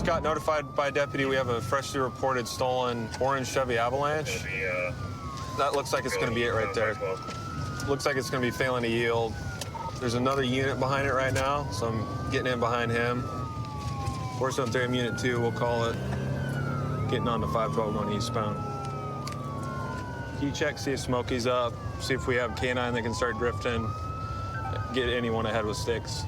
got notified by a deputy we have a freshly reported stolen orange Chevy Avalanche. That looks like it's going to be it right there. Looks like it's going to be failing to yield. There's another unit behind it right now, so I'm getting in behind him. 473 Unit 2, we'll call it. Getting on to 512 going eastbound. Key check, see if Smokey's up, see if we have K9 that can start drifting, get anyone ahead with sticks.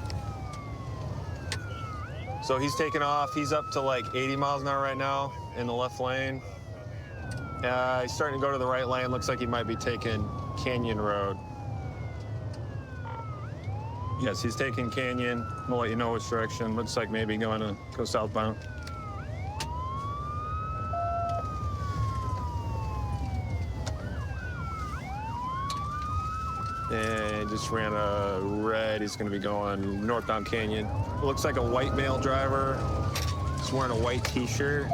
So he's taking off. He's up to like 80 miles an hour right now in the left lane. He's starting to go to the right lane. Looks like he might be taking Canyon Road. Yes, he's taking Canyon. We'll let you know which direction. Looks like maybe going to go southbound. And just ran a red. He's going to be going northbound Canyon. It looks like a white male driver. He's wearing a white T-shirt,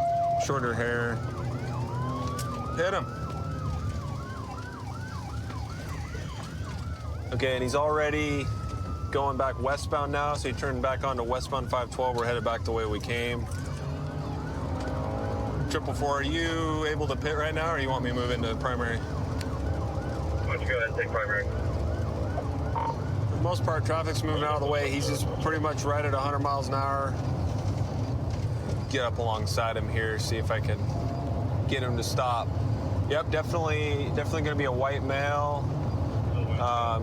shorter hair. Hit him. Okay, and he's already going back westbound now, so he turned back onto westbound 512. We're headed back the way we came. 444, are you able to pit right now, or you want me to move into primary? Why don't you go ahead and take primary? For the most part, traffic's moving out of the way. He's just pretty much right at 100 miles an hour. Get up alongside him here, see if I can get him to stop. Yep, definitely gonna be a white male.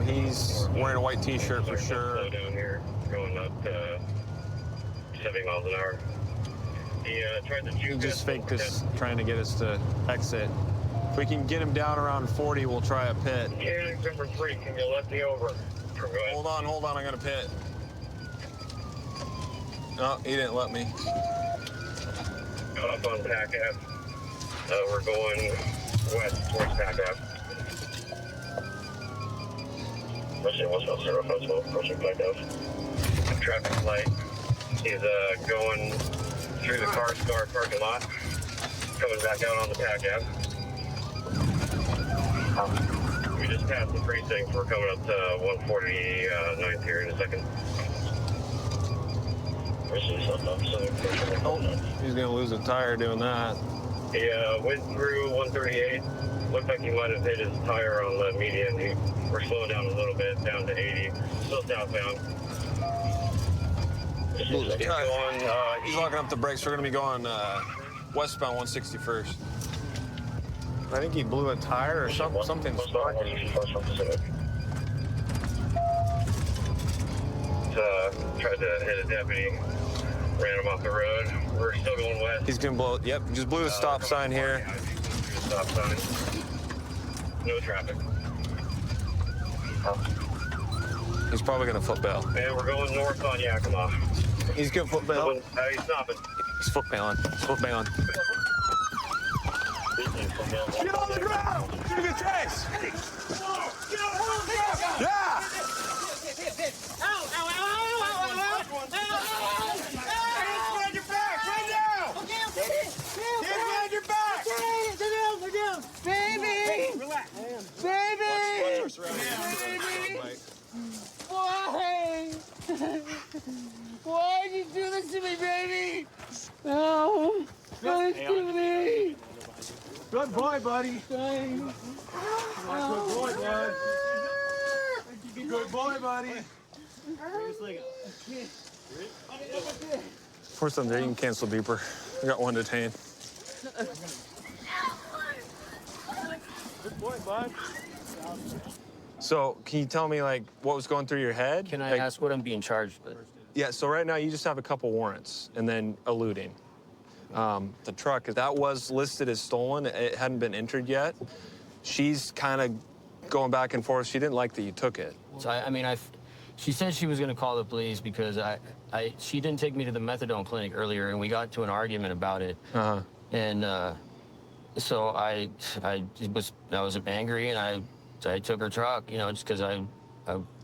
He's wearing a white T-shirt for sure. Slow down here, going up 70 miles an hour. He tried to He just faked us, trying to get us to exit. If we can get him down around 40, we'll try a pit. Yeah, number 3, can you let me over? Hold on, I'm gonna pit. No, he didn't let me. Up on Pack Ave. We're going west towards Pack Ave. Rushing westbound 0512, rushing Pack Ave. Traffic light. He's going through the car parking lot, coming back out on the Pack Ave. We just passed the precinct. We're coming up to 149th here in a second. Oh, he's gonna lose a tire doing that. He went through 138. Looked like he might have hit his tire on the median. We're slowing down a little bit, down to 80. Still southbound. He's locking up the brakes. We're gonna be going westbound 161st. I think he blew a tire or something sparking. Tried to hit a deputy, ran him off the road. We're still going west. He's gonna blow. Yep, just blew the stop sign here. Stop sign. No traffic. He's probably gonna foot bail. And we're going north on Yakima. He's gonna foot bail. He's stopping. He's foot bailing. He's foot bailing. Get on the ground! Give me a chase! Yeah! Baby! Why? Why'd you do this to me, baby? No. Don't do me. Good boy, buddy. Thanks. Good boy, bud. Good boy, buddy. Force them there, you can cancel beeper. We got one detained. Good boy, bud. So, can you tell me, like, what was going through your head? Can I ask what I'm being charged with? Yeah, so right now you just have a couple warrants and then eluding. The truck, that was listed as stolen. It hadn't been entered yet. She's kind of going back and forth. She didn't like that you took it. So, she said she was going to call the police because she didn't take me to the methadone clinic earlier, and we got to an argument about it. Uh-huh. And so I was angry, and I took her truck, just because I.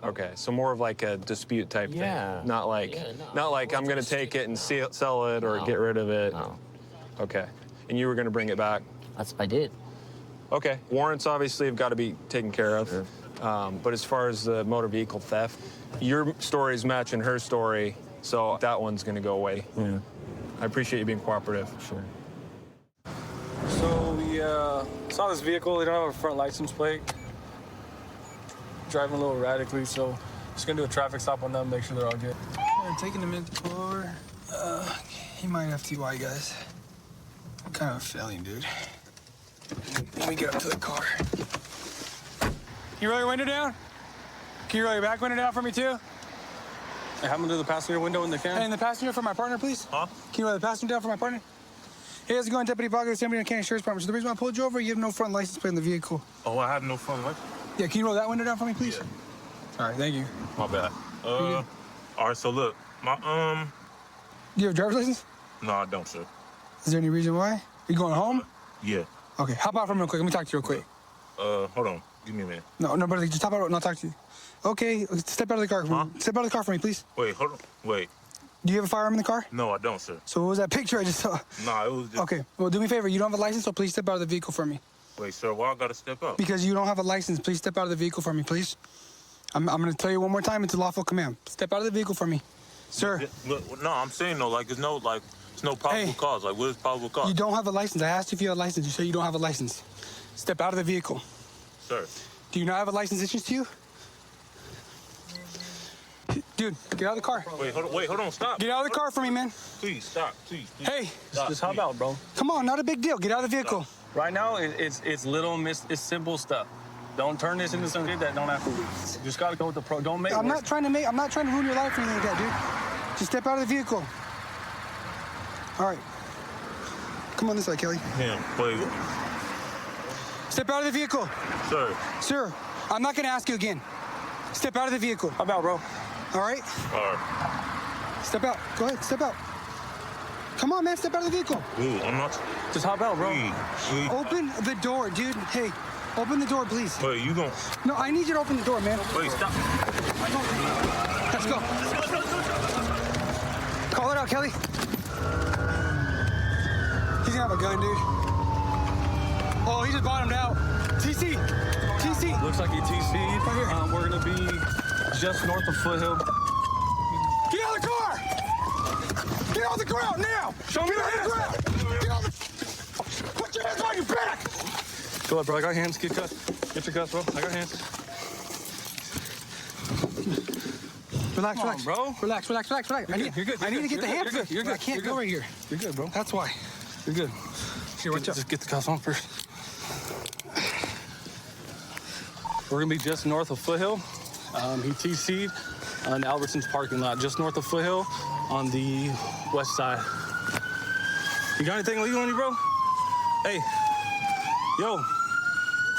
Okay, so more of like a dispute type thing. Not like, no, I'm going to take it and sell it or get rid of it. No. Okay, and you were going to bring it back. I did. Okay, warrants obviously have got to be taken care of. Sure. But as far as the motor vehicle theft, your story's matching her story, so that one's going to go away. Yeah. I appreciate you being cooperative. Sure. So we saw this vehicle. They don't have a front license plate. Driving a little erratically, so just gonna do a traffic stop on them, make sure they're all good. Yeah, taking him in to pull over. He might have TY, guys. I'm kind of a feeling, dude. Let me get up to the car. Can you roll your window down? Can you roll your back window down for me, too? Hey, have them do the passenger window when they can. Hey, and the passenger for my partner, please? Huh? Can you roll the passenger down for my partner? Hey, how's it going, Deputy Parker? Somebody in Cannon Sheriff's Department. So the reason why I pulled you over, you have no front license plate in the vehicle. Oh, I have no fun. What? Yeah, can you roll that window down for me, please? Yeah. All right, thank you. My bad. All right, so look, my Do you have a driver's license? no, I don't, sir. Is there any reason why? You going home? Yeah. Okay, hop out for me real quick. Let me talk to you real quick. Hold on. Give me a minute. No, brother, just hop out and I'll talk to you. Okay, step out of the car. Huh? Step out of the car for me, please. Wait, hold on. Wait. Do you have a firearm in the car? No, I don't, sir. So what was that picture I just saw? Nah, it was just. Okay, well, do me a favor. You don't have a license, so please step out of the vehicle for me. Wait, sir, why I gotta step up? Because you don't have a license, please step out of the vehicle for me, please. I'm going to tell you one more time. It's a lawful command. Step out of the vehicle for me. Sir, Look, no, I'm saying though, like, it's no probable Hey. cause. Like, what is probable cause? you don't have a license. I asked you if you had a license. You said you don't have a license. Step out of the vehicle. Sir. Do you not have a license issued to you? Dude, get out of the car. Wait, hold on, stop. Get out of the car for me, man. Please, stop, please. Hey, Just hop out, bro. come on, not a big deal. Get out of the vehicle. Right now, it's it's simple stuff. Don't turn this into something that don't have to. You just gotta go with the pro. Don't make. I'm it not trying to ruin your life or anything like that, dude. Just step out of the vehicle. All right. Come on this side, Kelly. Him, wait, Step out of the vehicle. sir. Sir, I'm not gonna ask you again. Step out of the vehicle. Hop out, bro. All right? All right. Step out. Go ahead, step out. Come on, man, step out of the vehicle. Ooh, I'm not. Just hop out, bro. Please. Open the door, dude. Hey, open the door, please. Wait, you gon' No, I need you to open the door, man. wait, stop. Let's go. Call it out, Kelly. He's gonna have a gun, dude. Oh, he just bottomed out. TC. Looks like he TC'd. Right here. We're gonna be just north of Foothill. Get out of the car! Get on the ground now! Show me Get your on the hands. ground! Get on the... Put your hands on your back! Go ahead, bro. I got hands. Get cuffs. Get your cuffs, bro. I got hands. Relax, Come on, bro. Relax. I need You're good. I need to get the hands. You're good. I can't go right here. You're good, bro. That's why. You're good. Here, watch out. Just get the cuffs on first. We're gonna be just north of Foothill. He TC'd on Albertson's parking lot, just north of Foothill on the west side. You got anything legal on you, bro? Hey, yo,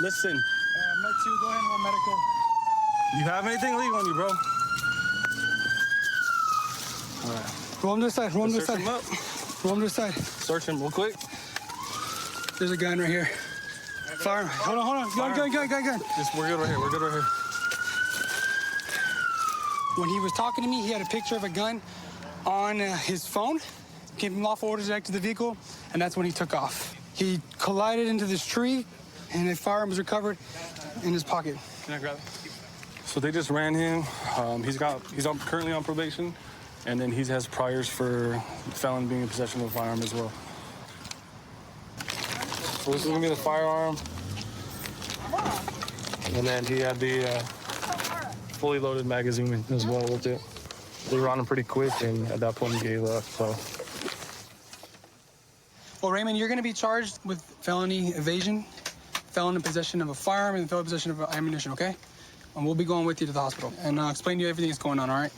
listen. Med 2, go ahead and roll medical. You have anything legal on you, bro? Roll him to the side. Roll him to the Search side. him up. Roll him to the side. Search him real quick. There's a gun right here. Fire. Hold on. Gun. Just, we're good right here. We're good right here. When he was talking to me, he had a picture of a gun on his phone. Gave him lawful orders to exit the vehicle, and that's when he took off. He collided into this tree, and a firearm was recovered in his pocket. Can I grab it? So they just ran him. He's currently on probation, and then he has priors for felon being in possession of a firearm as well. So this is gonna be the firearm, and then he had the fully loaded magazine as well with it. They were on him pretty quick, and at that point he gave up. So Well, Raymond, you're going to be charged with felony evasion, felon in possession of a firearm, and felon in possession of ammunition, okay? And we'll be going with you to the hospital and explain to you everything that's going on, all right?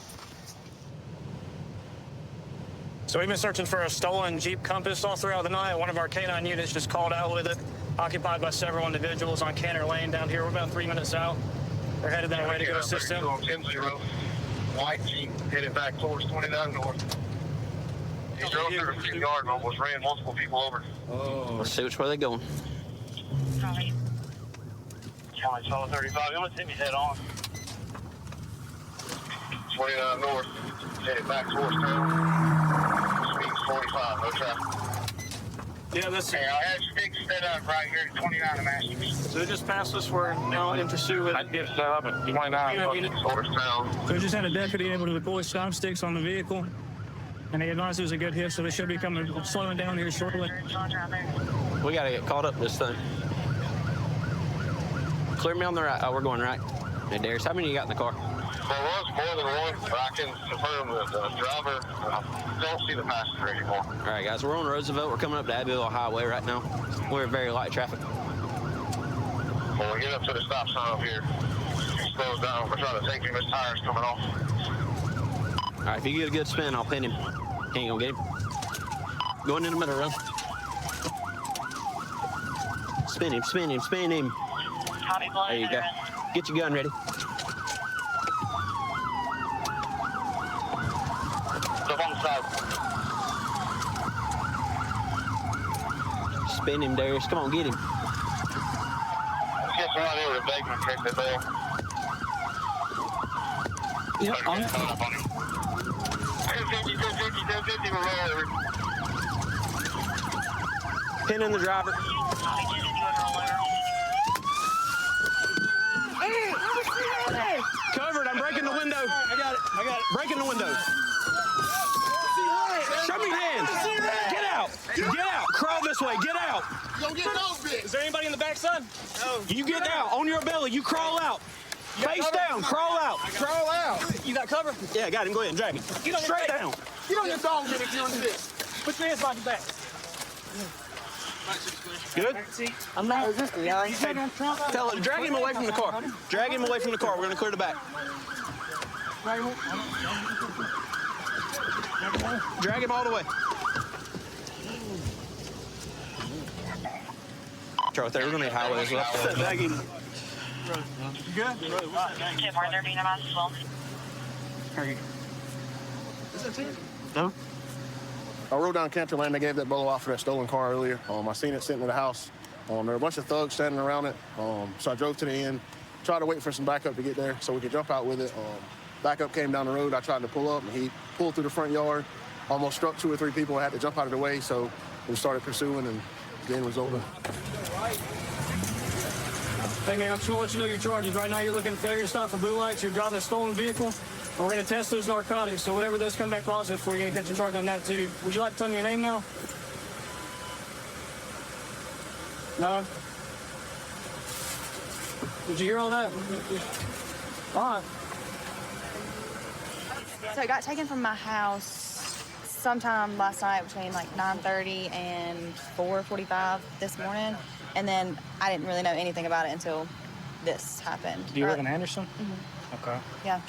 So we've been searching for a stolen Jeep Compass all throughout the night. One of our K9 units just called out with it, occupied by several individuals on Canner Lane down here. We're about 3 minutes out. They're headed that way to go assist them. 10-0. White Jeep headed back towards 29 North. He drove through the 2 yard and almost ran multiple people over. Let's see which way they're going. County 1235. You want to see me head on? 29 North. Headed back towards town. Speed's 45. No traffic. Yeah, that's Hey, I had sticks set up right here at 29 and Masters. So they just passed us. We're now in pursuit with. I did set up at 29 towards town. So we just had a deputy able to deploy stop sticks on the vehicle. And he advised it was a good hit, so they should be slowing down here shortly. We gotta get caught up this thing. Clear me on the right. Oh, we're going right. Hey, Darius, how many you got in the car? There was more than one, but I can confirm that the driver, don't see the passenger anymore. All right, guys, we're on Roosevelt. We're coming up to Abbeville Highway right now. We're in very light traffic. When we get up to the stop sign up here, he slows down. We're trying to take him. His tire's coming off. All right, if you get a good spin, I'll pin him. He ain't gonna get him. Going in the middle, run. Spin him, spin him, spin him. There you go. Get your gun ready. Up on the side. Spin him, Darius. Come on, get him. Let's get somebody over to Bakeman, check the bell. Yep, on it. 1050, 1050, 1050, we're rolling. Pin in the driver. Covered. I'm breaking the window. I got it. Breaking the window. Show me your hands. Get out. Get out. Crawl this way. Get out. Don't get no bitch. Is there anybody in the back, son? No. You get out. On your belly. You crawl out. Face down. Crawl out. Crawl out. You got cover? Yeah, got him. Go ahead and drag him. Straight down. Get on your dog bit if you're in this. Put your hands behind your back. Good? I'm not resisting, y'all. Tell him. Drag him away from the car. Drag him away from the car. We're going to clear the back. Drag him all the way. Right there. We're going to need highway as well. Drag him. You good? No? I rode down Cantor Lane. They gave that bolo off for that stolen car earlier. I seen it sitting in the house. There were a bunch of thugs standing around it. So I drove to the end, tried to wait for some backup to get there so we could jump out with it. Backup came down the road. I tried to pull up, and he pulled through the front yard, almost struck 2 or 3 people. I had to jump out of the way, so we started pursuing, and the end was over. Hey, man, I'm just going to let you know your charges. Right now, you're looking at failure to stop for blue lights. You're driving a stolen vehicle. And we're going to test those narcotics. So whatever those come back positive for, you're going to get your charge on that, too. Would you like to tell me your name now? No? Did you hear all that? All right. So it got taken from my house sometime last night between like 9:30 and 4:45 this morning. And then I didn't really know anything about it until this happened. Do you live in Anderson? Mm-hmm. Okay. Yeah.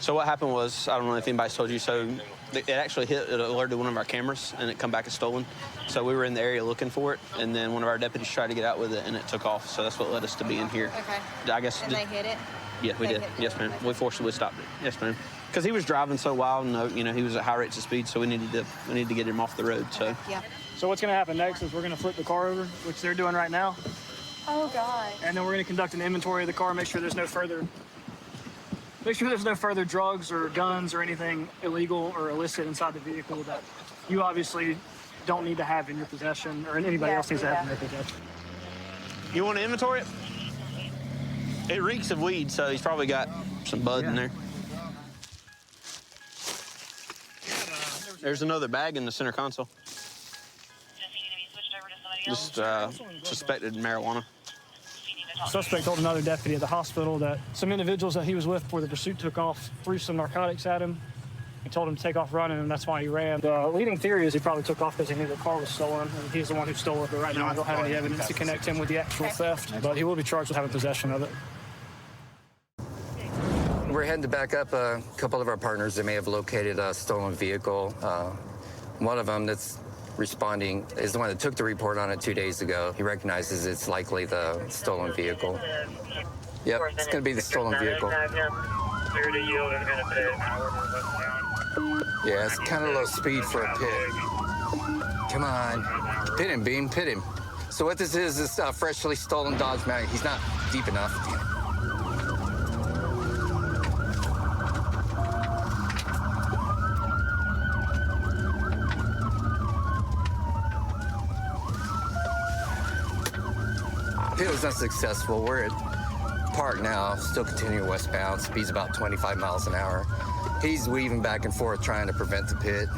So what happened was, I don't know if anybody's told you, so it actually it alerted one of our cameras, and it come back as stolen. So we were in the area looking for it, and then one of our deputies tried to get out with it, and it took off. So that's what led us to being here. Okay. I guess. And they hit it? Yeah, we did. Yes, ma'am. We forcibly stopped it. Yes, ma'am. Because he was driving so wild, and he was at high rates of speed, so we needed to get him off the road. So. Yeah. So what's going to happen next is we're going to flip the car over, which they're doing right now. Oh, God. And then we're going to conduct an inventory of the car, make sure there's no further drugs or guns or anything illegal or illicit inside the vehicle that you obviously don't need to have in your possession or anybody else needs to have in their possession. You want to inventory it? It reeks of weed, so he's probably got some bud in there. There's another bag in the center console. Just suspected marijuana. Suspect told another deputy at the hospital that some individuals that he was with before the pursuit took off threw some narcotics at him and told him to take off running, and that's why he ran. The leading theory is he probably took off because he knew the car was stolen, and he's the one who stole it. But right now, I don't have any evidence to connect him with the actual theft, but he will be charged with having possession of it. We're heading to back up a couple of our partners that may have located a stolen vehicle. One of them that's responding is the one that took the report on it 2 days ago. He recognizes it's likely the stolen vehicle. Yep, it's going to be the stolen vehicle. Yeah, it's kind of low speed for a pit. Come on. Pit him, Beam, pit him. So what this is freshly stolen Dodge Mag. He's not deep enough. It was unsuccessful. We're at park now, still continuing westbound. Speed's about 25 miles an hour. He's weaving back and forth trying to prevent the pit.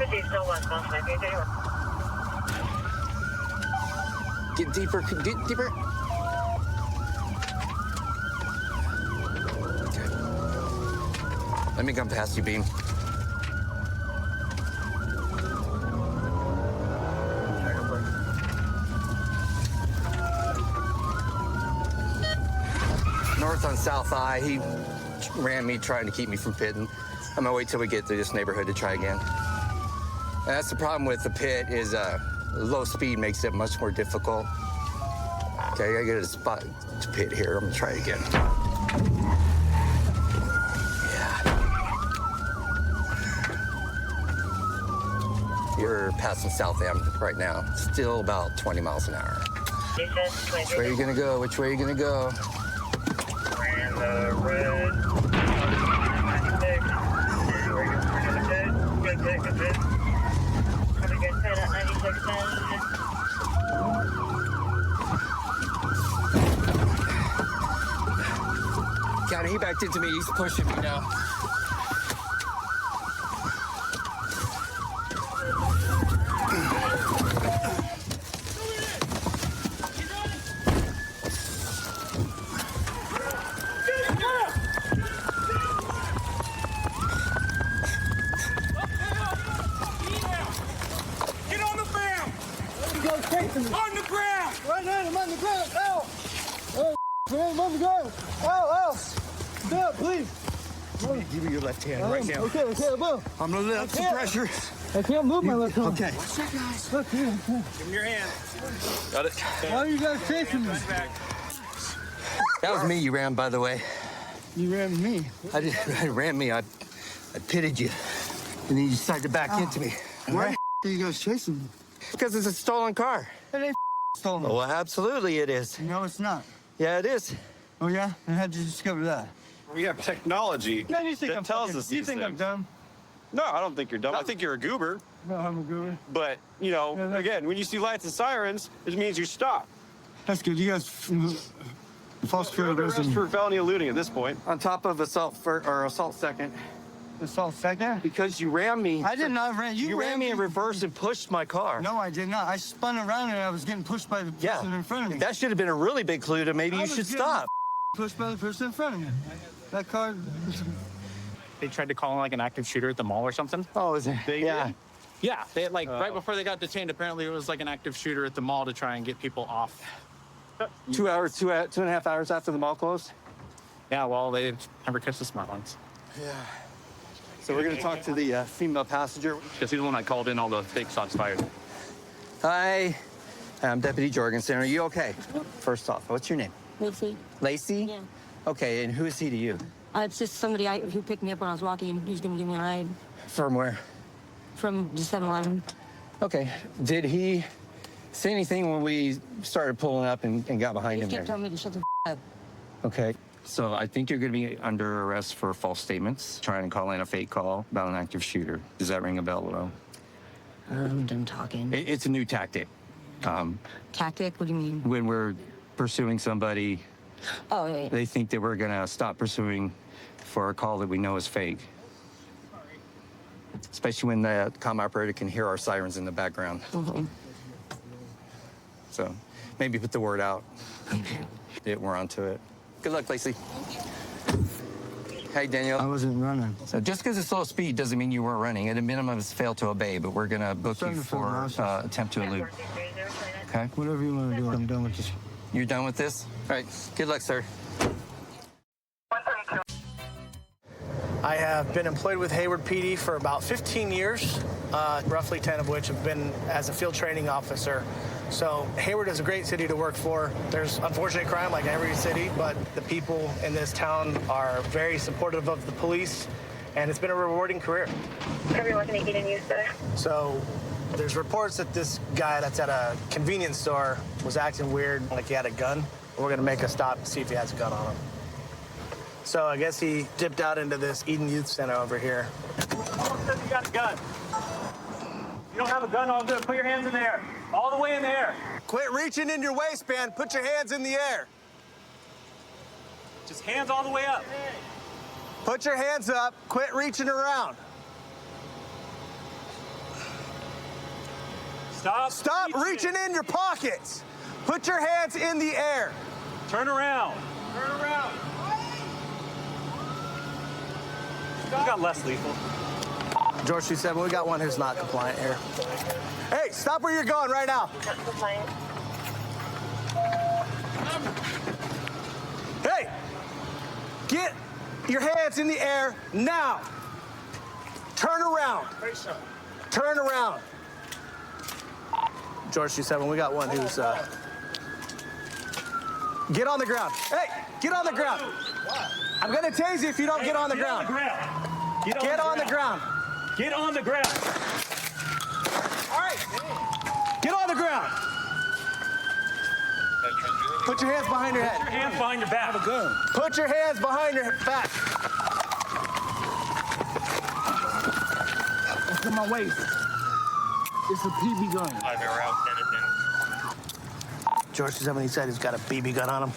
Get deeper, get deeper. Okay. Let me come past you, Beam. North on South I, he ran me trying to keep me from pitting. I'm gonna wait till we get through this neighborhood to try again. And that's the problem with the pit is low speed makes it much more difficult. Okay, I gotta get a spot to pit here. I'm gonna try it again. Yeah. You're passing South Am right now. Still about 20 miles an hour. Which way are you gonna go? Which way are you gonna go? Red. Got it. He backed into me. He's pushing me now. Get on the ground! On the ground! Right now, I'm on the ground. Ow! Oh, man, I'm on the ground. Ow, ow! No, please. Give me your left hand right now. Okay, I will. I'm gonna let up some pressure. I can't move my left arm. Okay. Look here. Give him your hand. Got it. Why are you guys chasing me? That was me you ran, by the way. You ran me. I ran me. I pitted you. And then you decided to back into me. Why are you guys chasing me? Because it's a stolen car. It ain't stolen. Oh, absolutely it is. No, it's not. Yeah, it is. Oh, yeah? And how'd you discover that? We have technology Man, you think that I'm tells fucking, us you these think I'm things. dumb? No, I don't think you're dumb. I think you're a goober. No, I'm a goober. But, you know, again, when you see lights and sirens, it means you stop. That's good. You guys false You're under arrest arrest for felony eluding at this point. On top of assault second. assault second? Because you ran me. I did not ran. You ran me in reverse and pushed my car. No, I did not. I spun around and I was getting pushed by the person in front of me. That should have been a really big clue to maybe I you was should getting stop. Pushed by the person in front of me. That car. They tried to call in like an active shooter at the mall or something. Oh, is it? Yeah. Yeah, they like right before they got detained. Apparently, it was like an active shooter at the mall to try and get people off. 2 hours, 2.5 hours after the mall closed. Yeah, well, they never catch the smart ones. Yeah. So we're gonna talk to the female passenger. Because he's the one that called in all the fake shots fired. Hi, I'm Deputy Jorgensen. Are you okay? First off, what's your name? Lacey. Lacey? Yeah. Okay, and who is he to you? It's just somebody who picked me up when I was walking. He's going to give me a ride From where? from the 7-Eleven. Okay. Did he say anything when we started pulling up and got behind He him kept there? telling me to shut the up. Okay. So I think you're going to be under arrest for false statements, trying to call in a fake call about an active shooter. Does that ring a bell at all? I'm done talking. It's a new tactic. Tactic? What do you mean? When we're pursuing somebody, Oh, yeah. they think that we're going to stop pursuing for a call that we know is fake. Especially when the comm operator can hear our sirens in the background. Mm-hmm. So maybe put the word out that we're onto it. Good luck, Lacey. Hey, Daniel. I wasn't running. So just because it's low speed doesn't mean you weren't running. At a minimum, it's failed to obey, but we're going to book you for attempt to elude. Okay? Whatever you want to do, I'm done with this. You're done with this? All right. Good luck, sir. I have been employed with Hayward PD for about 15 years, roughly 10 of which have been as a field training officer. So Hayward is a great city to work for. There's unfortunate crime like every city, but the people in this town are very supportive of the police, and it's been a rewarding career. Everyone can eat and use there. So there's reports that this guy that's at a convenience store was acting weird, like he had a gun. We're gonna make a stop to see if he has a gun on him. So I guess he dipped out into this Eden Youth Center over here. You got a gun. You don't have a gun, all good. Put your hands in the air. All the way in the air. Quit reaching in your waistband. Put your hands in the air. Just hands all the way up. Put your hands up. Quit reaching around. Stop reaching in your pockets. Put your hands in the air. Turn around. Turn around. We got less lethal. George 27, we got one who's not compliant here. Hey, stop where you're going right now. Hey, get your hands in the air now. Turn around. Turn around. George 27, we got one who's, get on the ground. Hey, get on the ground. I'm gonna tase you if you don't get on the ground. Get on the ground. Get on the ground. All right. Get on the ground. Put your hands behind your head. Put your hands behind your back. Put your hands behind your back. Look at my waist. It's a PB gun. George 27, he said he's got a BB gun on him.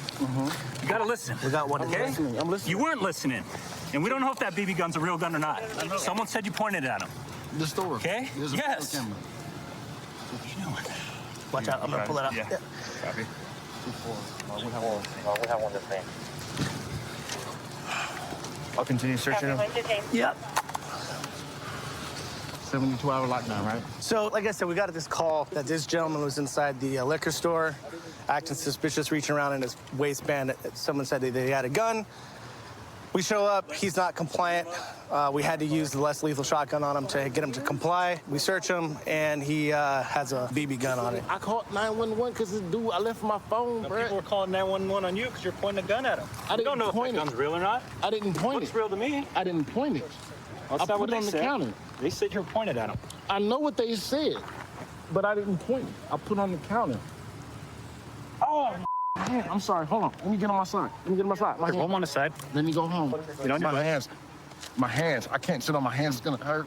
You gotta listen. We got one. Okay? I'm listening. You weren't listening. And we don't know if that BB gun's a real gun or not. Someone said you pointed it at him. The store. Okay? There's a Yes. camera. Watch out, I'm gonna pull it up. Yeah. Copy. We have one this thing. I'll continue searching him. Yep. 72-hour lockdown, right? So, like I said, we got this call that this gentleman was inside the liquor store, acting suspicious, reaching around in his waistband. Someone said that they had a gun. We show up, he's not compliant. We had to use the less lethal shotgun on him to get him to comply. We search him, and he has a BB gun on it. I called 911 because this dude, I left my phone, bro. People were calling 911 on you because you're pointing a gun at him. We don't know if that gun's real or not. I didn't point Looks it. real to me. I didn't point it. That's I not put what it they on the said. counter. They said you were pointed at him. I know what they said, but I didn't point it. I put it on the counter. Oh, man, I'm sorry. Hold on. Let me get on my side. Let me get on my side. I'm on the side. Let me go home. Get on your my butt. hands. My hands. I can't sit on my hands. It's gonna hurt.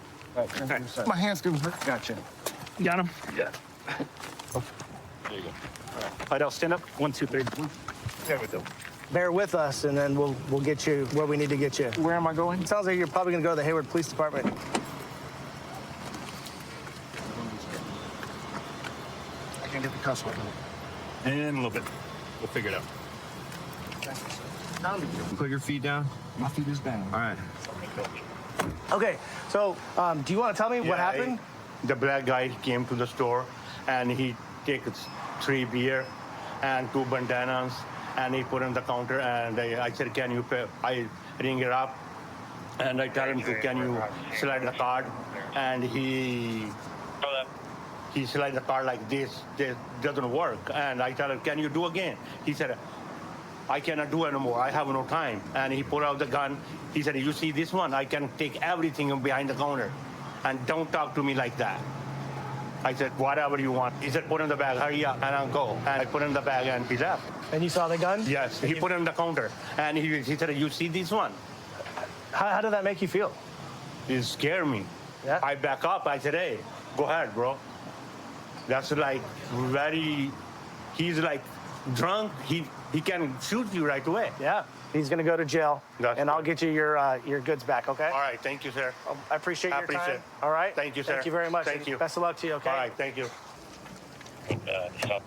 My hands gonna hurt. Gotcha. You got him? Yeah. There you go. Fidel, stand up. 1, 2, 3. There we go. Bear with us, and then we'll get you where we need to get you. Where am I going? It sounds like you're probably gonna go to the Hayward Police Department. I can't get the cuss word. In a little bit. We'll figure it out. Put your feet down. My feet is down. All right. Okay, so do you want to tell me what happened? The black guy came to the store and he takes 3 beer and 2 bandanas and he put on the counter and I said, can you pay? I ring it up and I tell him, can you slide the card? And he slide the card like this. This doesn't work. And I tell him, can you do again? He said, I cannot do anymore. I have no time. And he pulled out the gun. He said, you see this one? I can take everything behind the counter. And don't talk to me like that. I said, whatever you want. He said, put in the bag, hurry up, and I'll go. And I put in the bag and he left. And you saw the gun? Yes, he put it in the counter. And he said, you see this one? How did that make you feel? It scared me. Yeah. I back up. I said, hey, go ahead, bro. That's like he's like drunk. He can shoot you right away. Yeah, he's gonna go to jail, That's and I'll right. get you your goods back. Okay. All right, thank you, sir. I appreciate your appreciate time. it. All right. Thank you, sir. Thank you very much. Thank you. Best of luck to you. Okay. All right, thank you.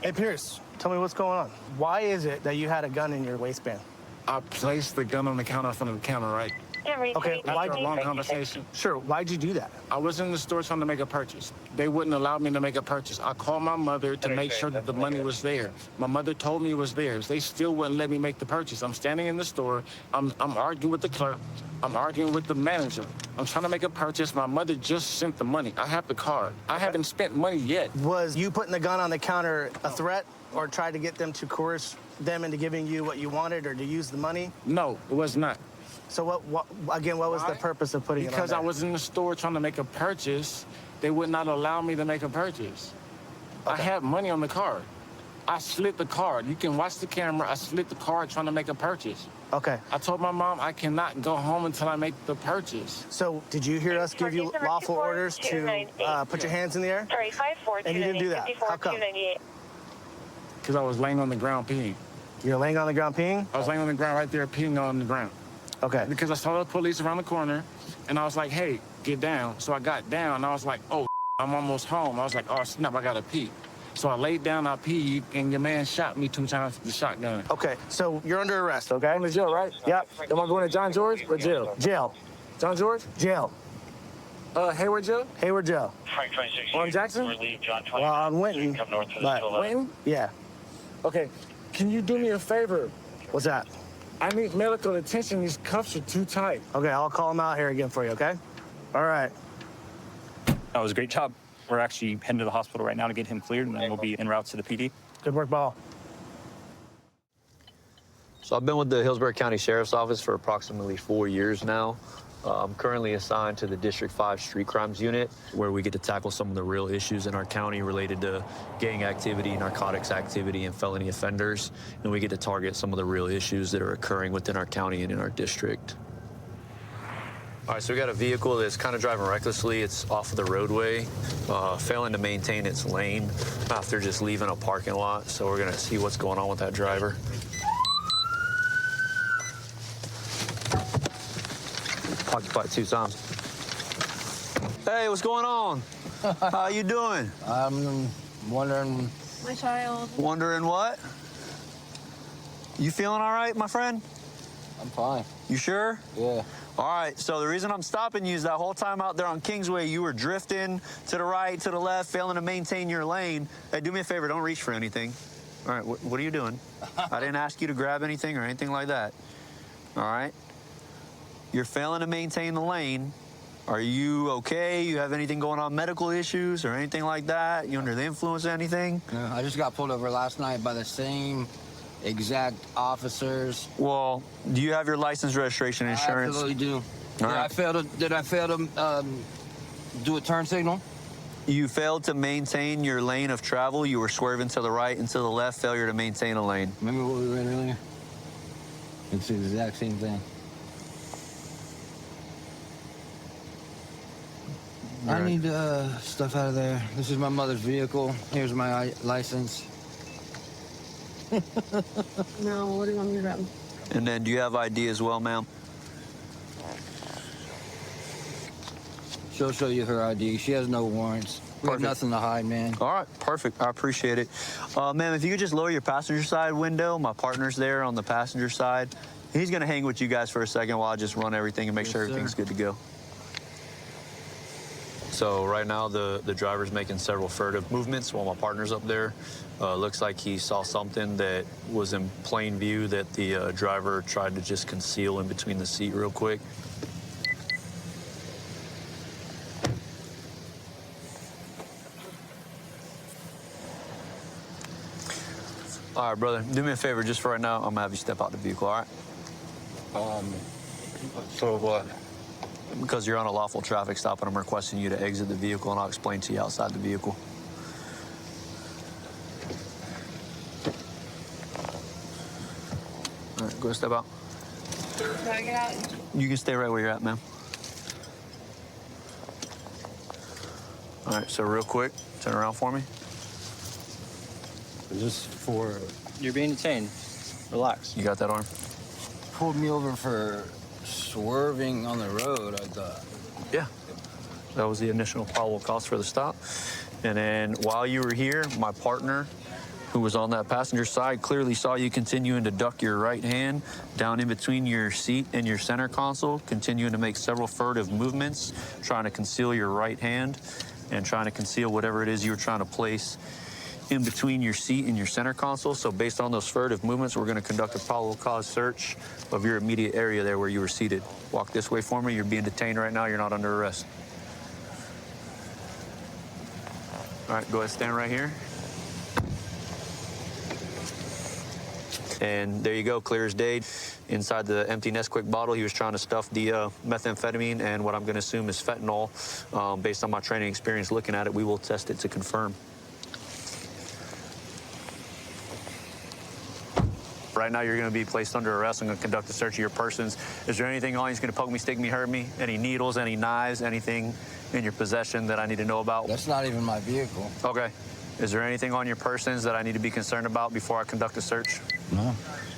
Hey Pierce, tell me what's going on. Why is it that you had a gun in your waistband? I placed the gun on the counter in front of the counter, right? Okay. After a long conversation. Sure. Why'd you do that? I was in the store trying to make a purchase. They wouldn't allow me to make a purchase. I called my mother to make sure that the money was there. My mother told me it was theirs. They still wouldn't let me make the purchase. I'm standing in the store. I'm arguing with the clerk. I'm arguing with the manager. I'm trying to make a purchase. My mother just sent the money. I have the card. I haven't spent money yet. Was you putting the gun on the counter a threat, or tried to get them to coerce them into giving you what you wanted, or to use the money? No, it was not. So what was the purpose of putting it on Because there? I was in the store trying to make a purchase. They would not allow me to make a purchase. I had money on the card. I slid the card. You can watch the camera. I slid the card trying to make a purchase. Okay. I told my mom I cannot go home until I make the purchase. So did you hear us give you lawful orders to put your hands in the air? And you didn't do that. How come? Because I was laying on the ground peeing. You're laying on the ground peeing? I was laying on the ground right there peeing on the ground. Okay. Because I saw the police around the corner, and I was like, hey, get down. So I got down, and I was like, oh, I'm almost home. I was like, oh, snap, I got to pee. So I laid down, I peed, and your man shot me 2 times with the shotgun. Okay, so you're under arrest, okay? I'm in jail, right? Yep. Am I going to John George or jail? Jail. John George? Jail. Hayward jail? Hayward jail. Frank 26. On Jackson? John 20. Well, on Winton. Come north to But, the Winton? yeah. Okay, can you do me a favor? What's that? I need medical attention. These cuffs are too tight. Okay, I'll call him out here again for you, okay? All right. That was a great job. We're actually heading to the hospital right now to get him cleared, and then we'll be en route to the PD. Good work, Ball. So I've been with the Hillsborough County Sheriff's Office for approximately 4 years now. I'm currently assigned to the District 5 Street Crimes Unit, where we get to tackle some of the real issues in our county related to gang activity, narcotics activity, and felony offenders. And we get to target some of the real issues that are occurring within our county and in our district. All right, so we got a vehicle that's kind of driving recklessly. It's off of the roadway, failing to maintain its lane after just leaving a parking lot. So we're gonna see what's going on with that driver. Occupied 2 times. Hey, what's going on? How you doing? I'm wondering. My child. Wondering what? You feeling all right, my friend? I'm fine. You sure? Yeah. All right, so the reason I'm stopping you is that whole time out there on Kingsway, you were drifting to the right, to the left, failing to maintain your lane. Hey, do me a favor, don't reach for anything. All right, what are you doing? I didn't ask you to grab anything or anything like that. All right? You're failing to maintain the lane. Are you okay? You have anything going on, medical issues or anything like that? You under the influence of anything? No, I just got pulled over last night by the same exact officers. Well, do you have your license, registration, insurance? I absolutely do. All right. Did I fail to do a turn signal? You failed to maintain your lane of travel. You were swerving to the right and to the left, failure to maintain a lane. Remember what we read earlier? It's the exact same thing. I need stuff out of there. This is my mother's vehicle. Here's my license. No, what do you want me to grab? And then do you have ID as well, ma'am? She'll show you her ID. She has no warrants. We have nothing to hide, man. All right, perfect. I appreciate it. Ma'am, if you could just lower your passenger side window. My partner's there on the passenger side. He's going to hang with you guys for a second while I just run everything and make sure everything's good to go. So right now, the driver's making several furtive movements while my partner's up there. Looks like he saw something that was in plain view that the driver tried to just conceal in between the seat real quick. All right, brother, do me a favor just for right now. I'm gonna have you step out the vehicle, all right? So what? Because you're on a lawful traffic stop and I'm requesting you to exit the vehicle, and I'll explain to you outside the vehicle. All right, go ahead, step out. Can I get out? You can stay right where you're at, ma'am. All right, so real quick, turn around for me. Just for... You're being detained. Relax. You got that arm? Pulled me over for swerving on the road, I thought. Yeah. That was the initial probable cause for the stop. And then while you were here, my partner, who was on that passenger side, clearly saw you continuing to duck your right hand down in between your seat and your center console, continuing to make several furtive movements, trying to conceal your right hand and trying to conceal whatever it is you were trying to place in between your seat and your center console. So based on those furtive movements, we're going to conduct a probable cause search of your immediate area there where you were seated. Walk this way for me. You're being detained right now. You're not under arrest. All right, go ahead, stand right here. And there you go, clear as day. Inside the empty Nesquik bottle, he was trying to stuff the methamphetamine and what I'm going to assume is fentanyl. Based on my training experience looking at it, we will test it to confirm. Right now, you're going to be placed under arrest. I'm going to conduct a search of your persons. Is there anything on you that's going to poke me, stick me, hurt me? Any needles, any knives, anything in your possession that I need to know about? That's not even my vehicle. Okay. Is there anything on your persons that I need to be concerned about before I conduct a search? No.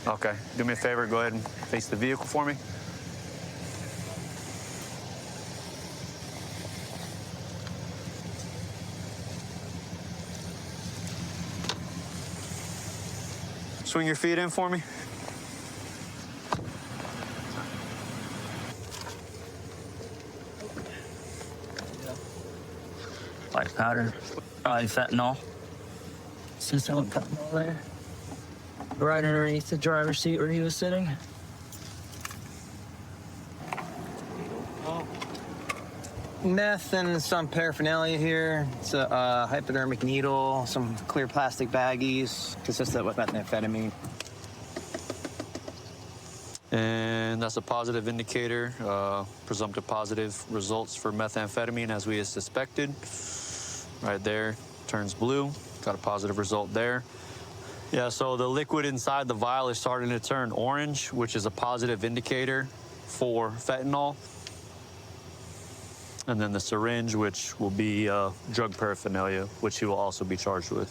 Okay. Do me a favor. Go ahead and face the vehicle for me. Swing your feet in for me. White powder, probably fentanyl. See some fentanyl there? Right underneath the driver's seat where he was sitting. Meth and some paraphernalia here. It's a hypodermic needle, some clear plastic baggies consistent with methamphetamine. And that's a positive indicator, presumptive positive results for methamphetamine as we had suspected. Right there, turns blue, got a positive result there. Yeah, so the liquid inside the vial is starting to turn orange, which is a positive indicator for fentanyl. And then the syringe, which will be drug paraphernalia, which he will also be charged with.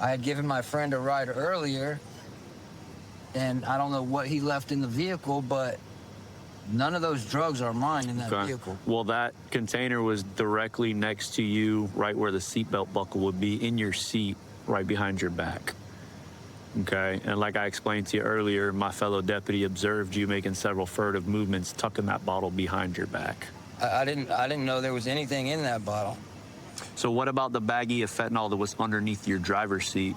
I had given my friend a ride earlier, and I don't know what he left in the vehicle, but none of those drugs are mine in that vehicle. Well, that container was directly next to you, right where the seatbelt buckle would be, in your seat, right behind your back. Okay, and like I explained to you earlier, my fellow deputy observed you making several furtive movements, tucking that bottle behind your back. I didn't know there was anything in that bottle. So what about the baggie of fentanyl that was underneath your driver's seat?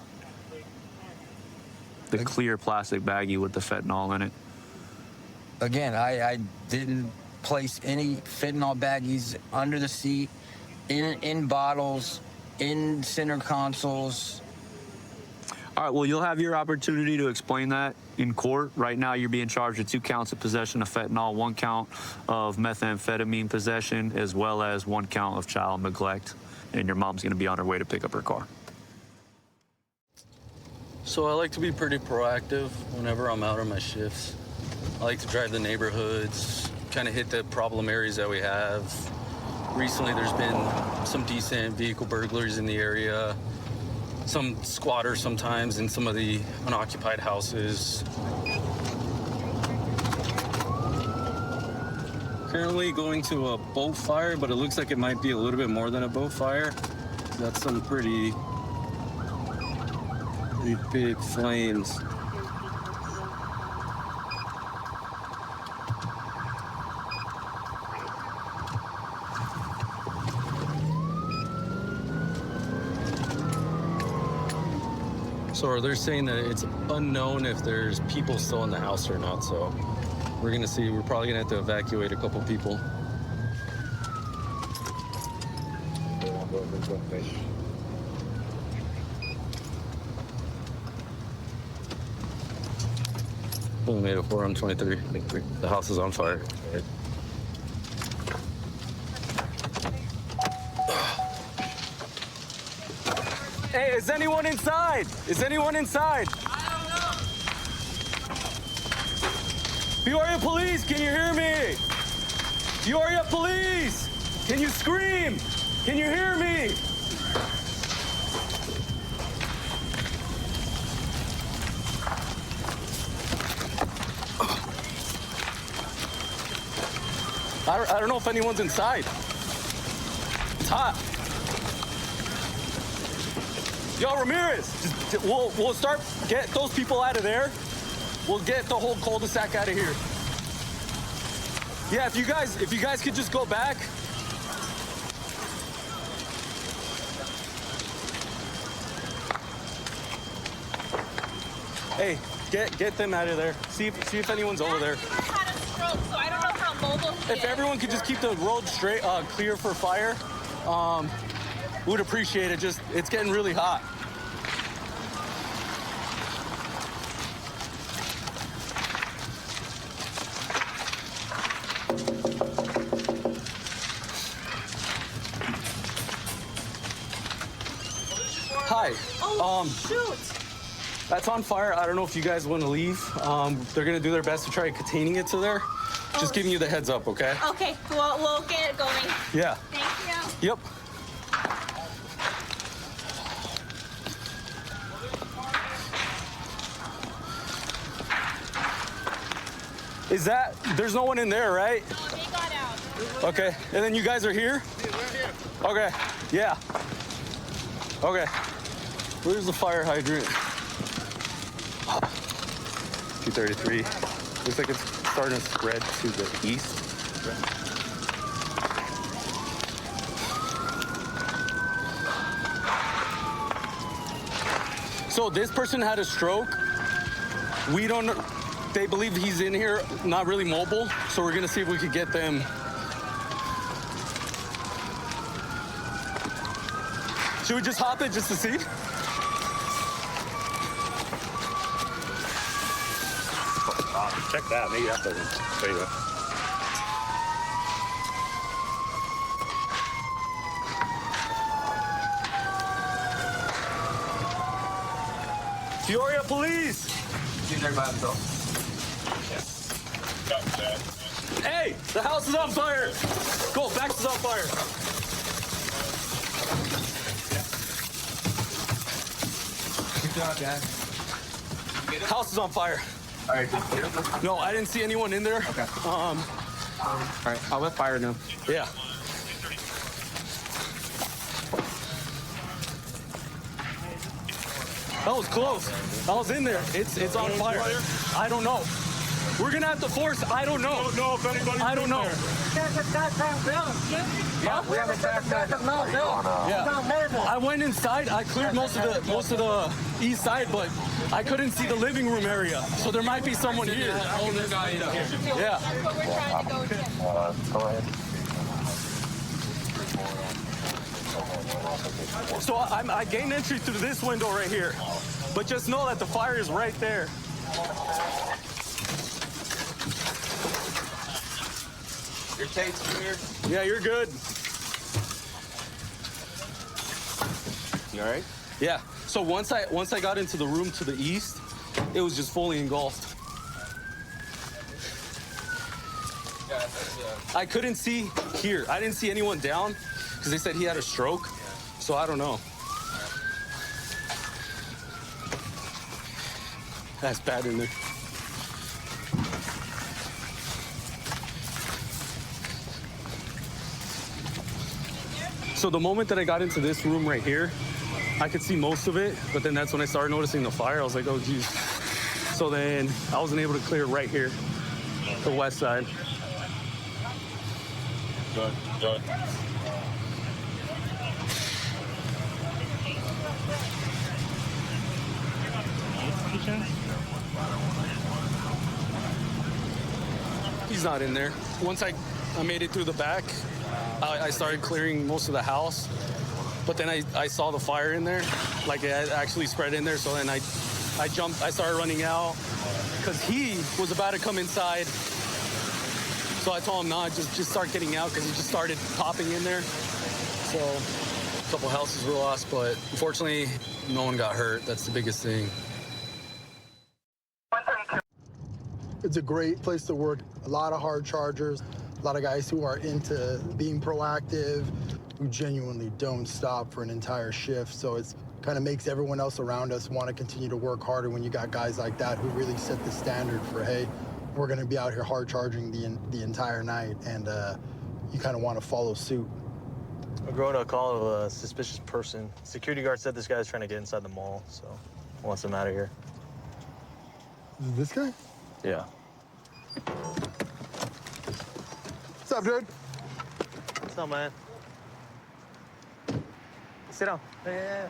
The clear plastic baggie with the fentanyl in it. Again, I didn't place any fentanyl baggies under the seat, in bottles, in center consoles. All right, well, you'll have your opportunity to explain that in court. Right now, you're being charged with 2 counts of possession of fentanyl, 1 count of methamphetamine possession, as well as 1 count of child neglect. And your mom's gonna be on her way to pick up her car. So I like to be pretty proactive whenever I'm out on my shifts. I like to drive the neighborhoods, kind of hit the problem areas that we have. Recently, there's been some decent vehicle burglaries in the area, some squatters sometimes in some of the unoccupied houses. Currently going to a boat fire, but it looks like it might be a little bit more than a boat fire. That's some pretty big flames. So they're saying that it's unknown if there's people still in the house or not, so we're gonna see. We're probably gonna have to evacuate a couple people. We made it 423. The house is on fire. Hey, is anyone inside? Is anyone inside? Peoria Police, can you hear me? Peoria Police, can you scream? Can you hear me? I don't know if anyone's inside. It's hot. Yo, Ramirez, we'll start, get those people out of there. We'll get the whole cul-de-sac out of here. Yeah, if you guys could just go back. Hey, get them out of there. See if anyone's over there. Had a stroke, so I don't know how mobile he If everyone could just keep the road straight, clear for fire, would appreciate it. Just, it's getting really hot. Hi. Oh, shoot. That's on fire. I don't know if you guys want to leave. They're gonna do their best to try containing it to there. Just giving you the heads up, okay? Okay, we'll get it going. Yeah. Thank you. Yep. There's no one in there, right? No, they got out. Okay, and then you guys are here? We're here. Okay, yeah. Okay. Where's the fire hydrant? 233. Looks like it's starting to spread to the east. So this person had a stroke. We don't know. They believe he's in here, not really mobile. So we're gonna see if we could get them. Should we just hop it just to see? Check that. Maybe that doesn't. There you go. Peoria police! He's there by himself. Hey, the house is on fire! Go, Bax is on fire. Good job, guys. House is on fire. All right, no, I didn't see anyone in there. Okay. All right, I'll let fire know. Yeah. That was close. I was in there. It's on fire. I don't know. We're gonna have to force. I don't know. I don't know if anybody's I don't know. Yeah, we have a backpack. Yeah. I went inside. I cleared most of the east side, but I couldn't see the living room area. So there might be someone here. Yeah. Go ahead. So I gained entry through this window right here, but just know that the fire is right there. Your tape's cleared. Yeah, you're good. You all right? Yeah. So once I got into the room to the east, it was just fully engulfed. I couldn't see here. I didn't see anyone down because they said he had a stroke. So I don't know. That's bad in there. So the moment that I got into this room right here, I could see most of it, but then that's when I started noticing the fire. I was like, oh, geez. So then I wasn't able to clear right here, the west side. Good. He's not in there. Once I made it through the back, I started clearing most of the house. But then I saw the fire in there, like it actually spread in there. So then I jumped, I started running out because he was about to come inside. So I told him, nah, just start getting out because he just started popping in there. So a couple houses were lost, but unfortunately, no one got hurt. That's the biggest thing. It's a great place to work. A lot of hard chargers, a lot of guys who are into being proactive, who genuinely don't stop for an entire shift. So it's kind of makes everyone else around us want to continue to work harder when you got guys like that who really set the standard for, hey, we're going to be out here hard charging the entire night, and you kind of want to follow suit. We're going to a call of a suspicious person. Security guard said this guy's trying to get inside the mall, so wants him out of here. Is it this guy? Yeah. What's up, dude? What's up, man? Sit down. Yeah.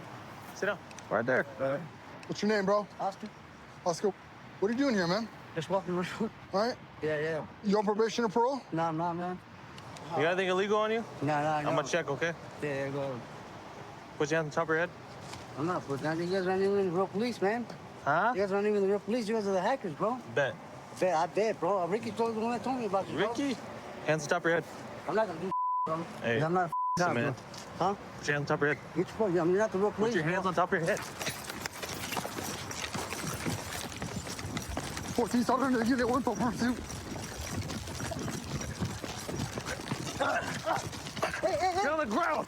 Sit down. Right there. What's your name, bro? Oscar. Oscar. What are you doing here, man? Just walking around. All right. Yeah. You on probation or parole? No, I'm not, man. You got anything illegal on you? No. I'm gonna check, okay? Yeah, go. Put your hand on top of your head. I'm not putting down. You guys aren't even the real police, man. Huh? You guys aren't even the real police. You guys are the hackers, bro. Bet. I bet, bro. Ricky told the one that told me about you, bro. Ricky? Hands on top of your head. I'm not gonna do bro. Hey, I'm not listen, cop, man. bro. Huh? Put your hands on top of your head. Which bro? You're not the real police. Put your hands on top of your head. 14 starting to get one for pursuit. Get on the ground.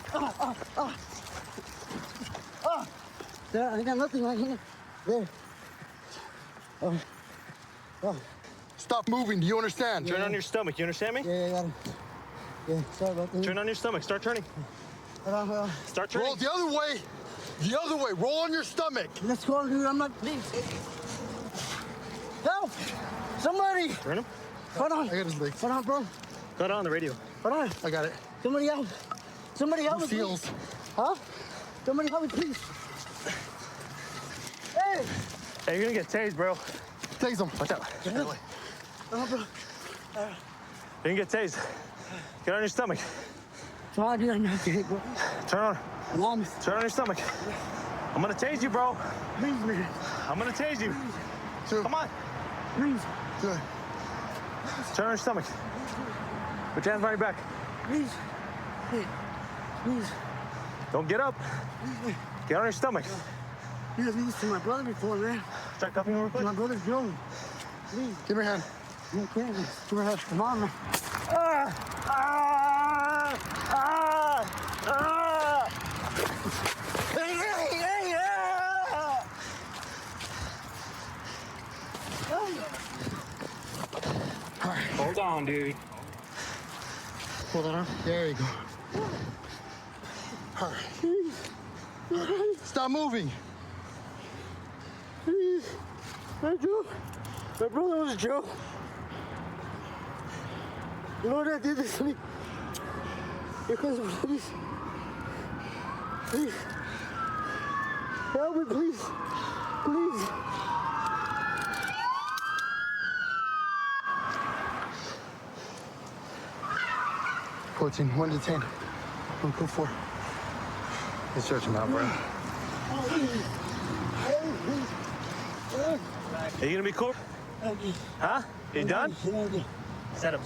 There, I got nothing right here. There. Stop moving. Do you understand? Turn on your stomach. You understand me? Yeah, I got it. Yeah, sorry about that. Turn on your stomach. Start turning. Start turning. Roll the other way. The other way. Roll on your stomach. Let's go, dude. I'm not. Help! Somebody! Turn him. Hold on. I got his legs. Hold on, bro. Got on the radio. Hold on. I got it. Somebody help. Somebody help me, Seals. please. Huh? Somebody help me, please. Hey! Hey, you're gonna get tased, bro. Tase him. Watch out. Get out of the way. Oh, bro. You're gonna get tased. Get on your stomach. Try to do that, bro. Turn on. Turn on your stomach. I'm gonna tase you, bro. Please, man. I'm gonna tase you. Come on. Please. Good. Turn on your stomach. Put your hands behind your back. Please. Hey. Please. Don't get up. Please. Get on your stomach. You have used to my brother before, man. Start cuffing him real quick. My brother's Joe. Please. Give me your hand. You can't. Give me your hand. Come on, man. Hold on, dude. Hold on. There you go. All right. Stop moving. Please. Hey, Joe. My brother was Joe. You know that did this to me? Because of please. Please. Help me, please. Please. Coaching, 1 to 10. One, go 4. Let's search him out, bro. Are you gonna be cool? Huh? You done? Set up.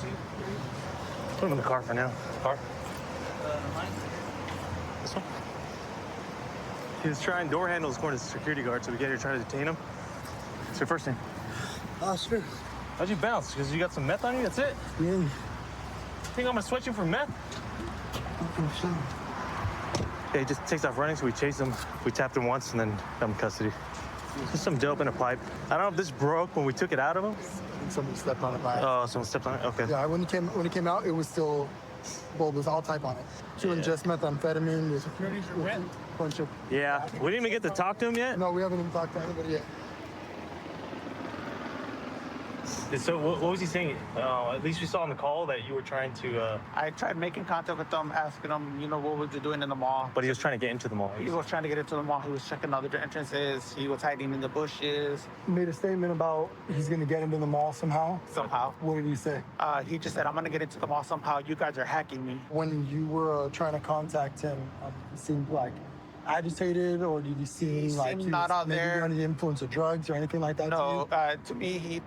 Put him in the car for now. Car? This one? He was trying door handles according to the security guard, so we get here trying to detain him. What's your first name? Oscar. How'd you bounce? Because you got some meth on you? That's it? Yeah. Think I'm gonna sweat you for meth? Yeah, he just takes off running, so we chase him. We tapped him once and then got him in custody. Just some dope in a pipe. I don't know if this broke when we took it out of him. Somebody stepped on it by Oh, someone stepped on it? Okay. Yeah, when it came out, it was still bulb with all type on it. Chewing just methamphetamine. There's a bunch of. Yeah, we didn't even get to talk to him yet. No, we haven't even talked to anybody yet. So what was he saying? At least we saw on the call that you were trying to... I tried making contact with them, asking them, you know, what was he doing in the mall. But he was trying to get into the mall. He was trying to get into the mall. He was checking other entrances. He was hiding in the bushes. Made a statement about he's gonna get into the mall somehow. Somehow. What did he say? He just said, I'm gonna get into the mall somehow. You guys are hacking me. When you were trying to contact him, he seemed like agitated, or did you seem like he not was out maybe there. under the influence of drugs or anything like that? No, to you? to me,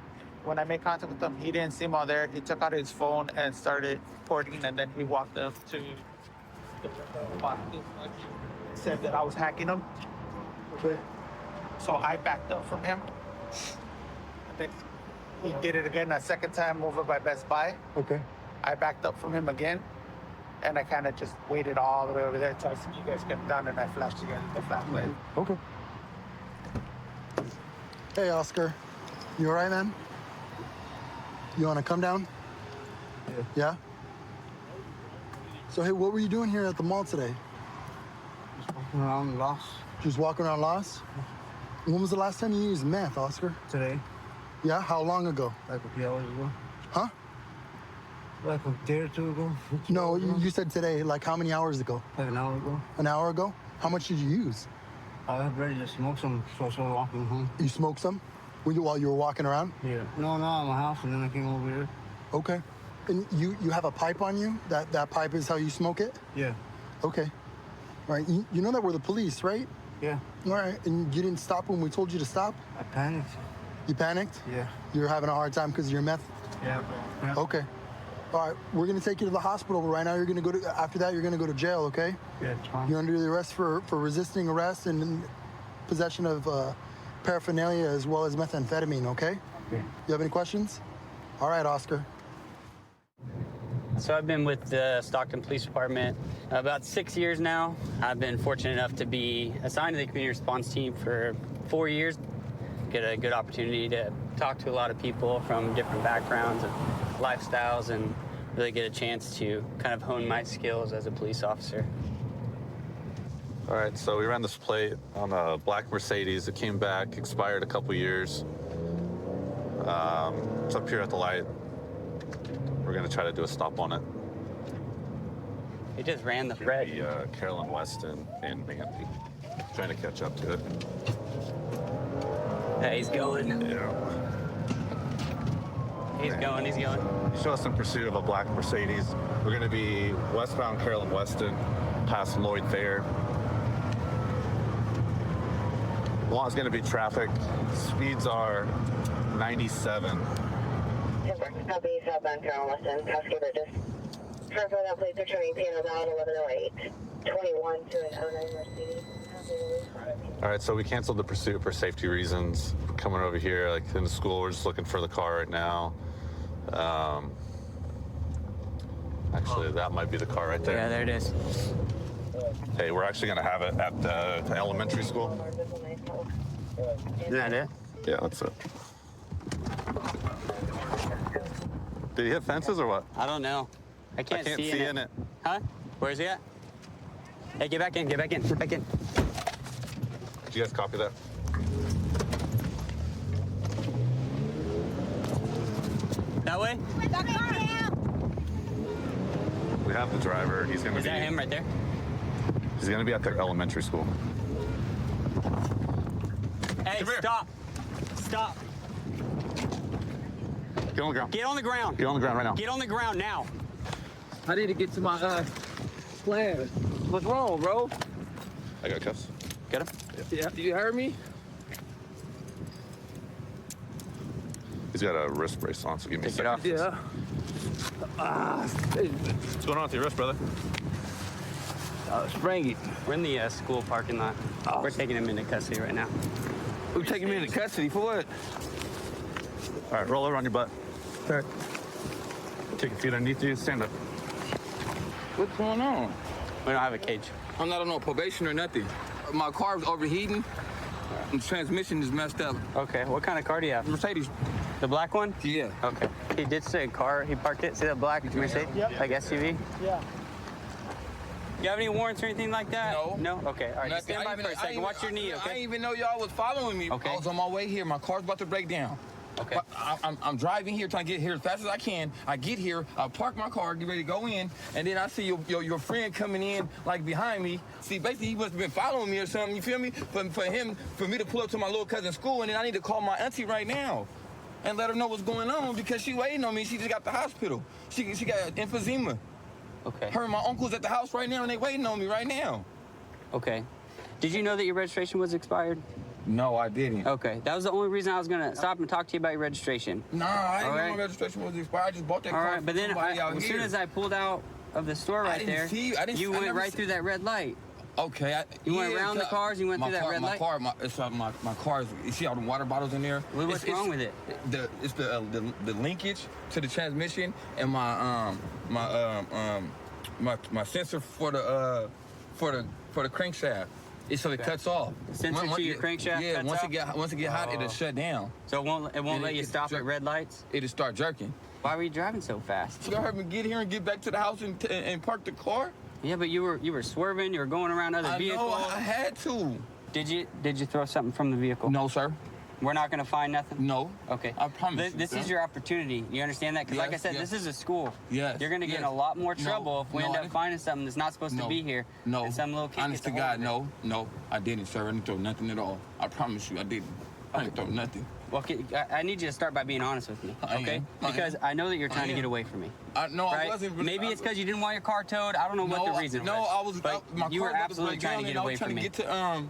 when I made contact with him, he didn't seem all there. He took out his phone and started recording, and then he walked up to the said that I was hacking him. Okay. So I backed up from him. Then he did it again a second time over by Best Buy. Okay. I backed up from him again, and I kind of just waited all the way over there until I see you guys get done, and I flashed you guys with the flashlight. Okay. Hey, Oscar. You all right, man? You want to come down? Yeah. So, hey, what were you doing here at the mall today? Just walking around lost. Just walking around lost? When was the last time you used meth, Oscar? Today. Yeah? How long ago? Like a few hours ago. Huh? Like a day or two ago. No, you said today. Like how many hours ago? Like an hour ago. An hour ago? How much did you use? I was ready to smoke some, so I started walking home. You smoked some? While you were walking around? Yeah. No, at my house, and then I came over here. Okay. And you have a pipe on you? That pipe is how you smoke it? Yeah. Okay. All right. You know that we're the police, right? Yeah. All right. And you didn't stop when we told you to stop? I panicked. You panicked? Yeah. You're having a hard time because of your meth? Yeah. Okay. All right. We're going to take you to the hospital, but right now you're going to go to, after that, you're going to go to jail, okay? Yeah, it's fine. You're under the arrest for resisting arrest and possession of paraphernalia as well as methamphetamine, okay? Yeah. You have any questions? All right, Oscar. So I've been with the Stockton Police Department about 6 years now. I've been fortunate enough to be assigned to the community response team for 4 years. Get a good opportunity to talk to a lot of people from different backgrounds and lifestyles and really get a chance to kind of hone my skills as a police officer. All right, so we ran this plate on a black Mercedes. It came back, expired a couple years. It's up here at the light. We're gonna try to do a stop on it. He just ran the red. Carolyn Weston and Mandy. Trying to catch up to it. Yeah, he's going. Yeah. He's going. He showed us in pursuit of a black Mercedes. We're gonna be westbound Carolyn Weston, past Lloyd Fair. Law's gonna be traffic. Speeds are 97. Copy, southbound Carolyn Weston, past Gilbert, just for that please returning panels out 1108, 21 to an 09 Mercedes. All right, so we canceled the pursuit for safety reasons. Coming over here, like in the school, we're just looking for the car right now. Actually, that might be the car right there. Yeah, there it is. Hey, we're actually gonna have it at the elementary school. Is that it? Yeah, that's it. Did he hit fences or what? I don't know. I can't see in it. Huh? Where's he at? Hey, get back in. Get back in. Get back in. Did you guys copy that? That way? We have the driver. He's gonna Is be. that him right there? He's gonna be at their elementary school. Hey, stop. Stop. Get on the ground. Get on the ground. Get on the ground right now. Get on the ground now. I need to get to my plan. What's wrong, bro? I got cuffs. Get him? Yeah. You heard me? He's got a wrist brace on, so give me a second. Yeah. What's going on with your wrist, brother? Spring it. We're in the school parking lot. We're taking him into custody right now. We're taking me into custody for what? All right, roll over on your butt. All right. Take your feet underneath you. Stand up. What's going on? We don't have a cage. I'm not on no probation or nothing. My car's overheating. The transmission is messed up. Okay, what kind of car do you have? Mercedes. The black one? Yeah. Okay. He did say a car. He parked it. See that black Mercedes? Yep. Like SUV? Yeah. You have any warrants or anything like that? No. No? Okay. All right. Just stand by for a second. Watch your knee, I okay? didn't even know y'all was following me. Okay. I was on my way here. My car's about to break down. Okay. I'm driving here, trying to get here as fast as I can. I get here, I park my car, get ready to go in, and then I see your friend coming in, like, behind me. See, basically, he must have been following me or something, you feel me? For me to pull up to my little cousin's school, and then I need to call my auntie right now and let her know what's going on because she waiting on me. She just got the hospital. She got emphysema. Okay. Her and my uncle's at the house right now, and they waiting on me right now. Okay. Did you know that your registration was expired? No, I didn't. Okay. That was the only reason I was going to stop and talk to you about your registration. Nah, I didn't know my registration was expired. I just bought that All car right, but then as soon as I pulled out of the store right there, you went right through that red light. Okay. You went around the cars, you went through that red light? My car, you see all the water bottles in there? What's wrong with it? It's the linkage to the transmission and my sensor for the crankshaft. So it cuts off. Sensor to your crankshaft. Yeah, cuts off? once it get hot, it'll shut down. So it won't let you stop at red lights? It'll start jerking. Why were you driving so fast? You heard me get here and get back to the house and park the car? Yeah, but you were swerving. You were going around other vehicles. I know. I had to. Did you throw something from the vehicle? No, sir. We're not going to find nothing? No. Okay. I promise This you, is sir. your opportunity. You understand that? Because like I Yes, said, yes. this is a school. Yes. You're going to get in yes. a lot more No, trouble if we no, end I up didn't- finding something that's not supposed to be here. No. And some little kid Honest gets to a hold God, of it. no, I didn't, sir. I didn't throw nothing at all. I promise you, I didn't. I didn't throw nothing. Well, I need you to start by being honest with me, okay? Because I know that you're trying to get away from me. No, right? I wasn't. Maybe it's because you didn't want your car towed. I don't know what the reason was. No, I was. But My you car were was absolutely trying to get away from me. I was trying to get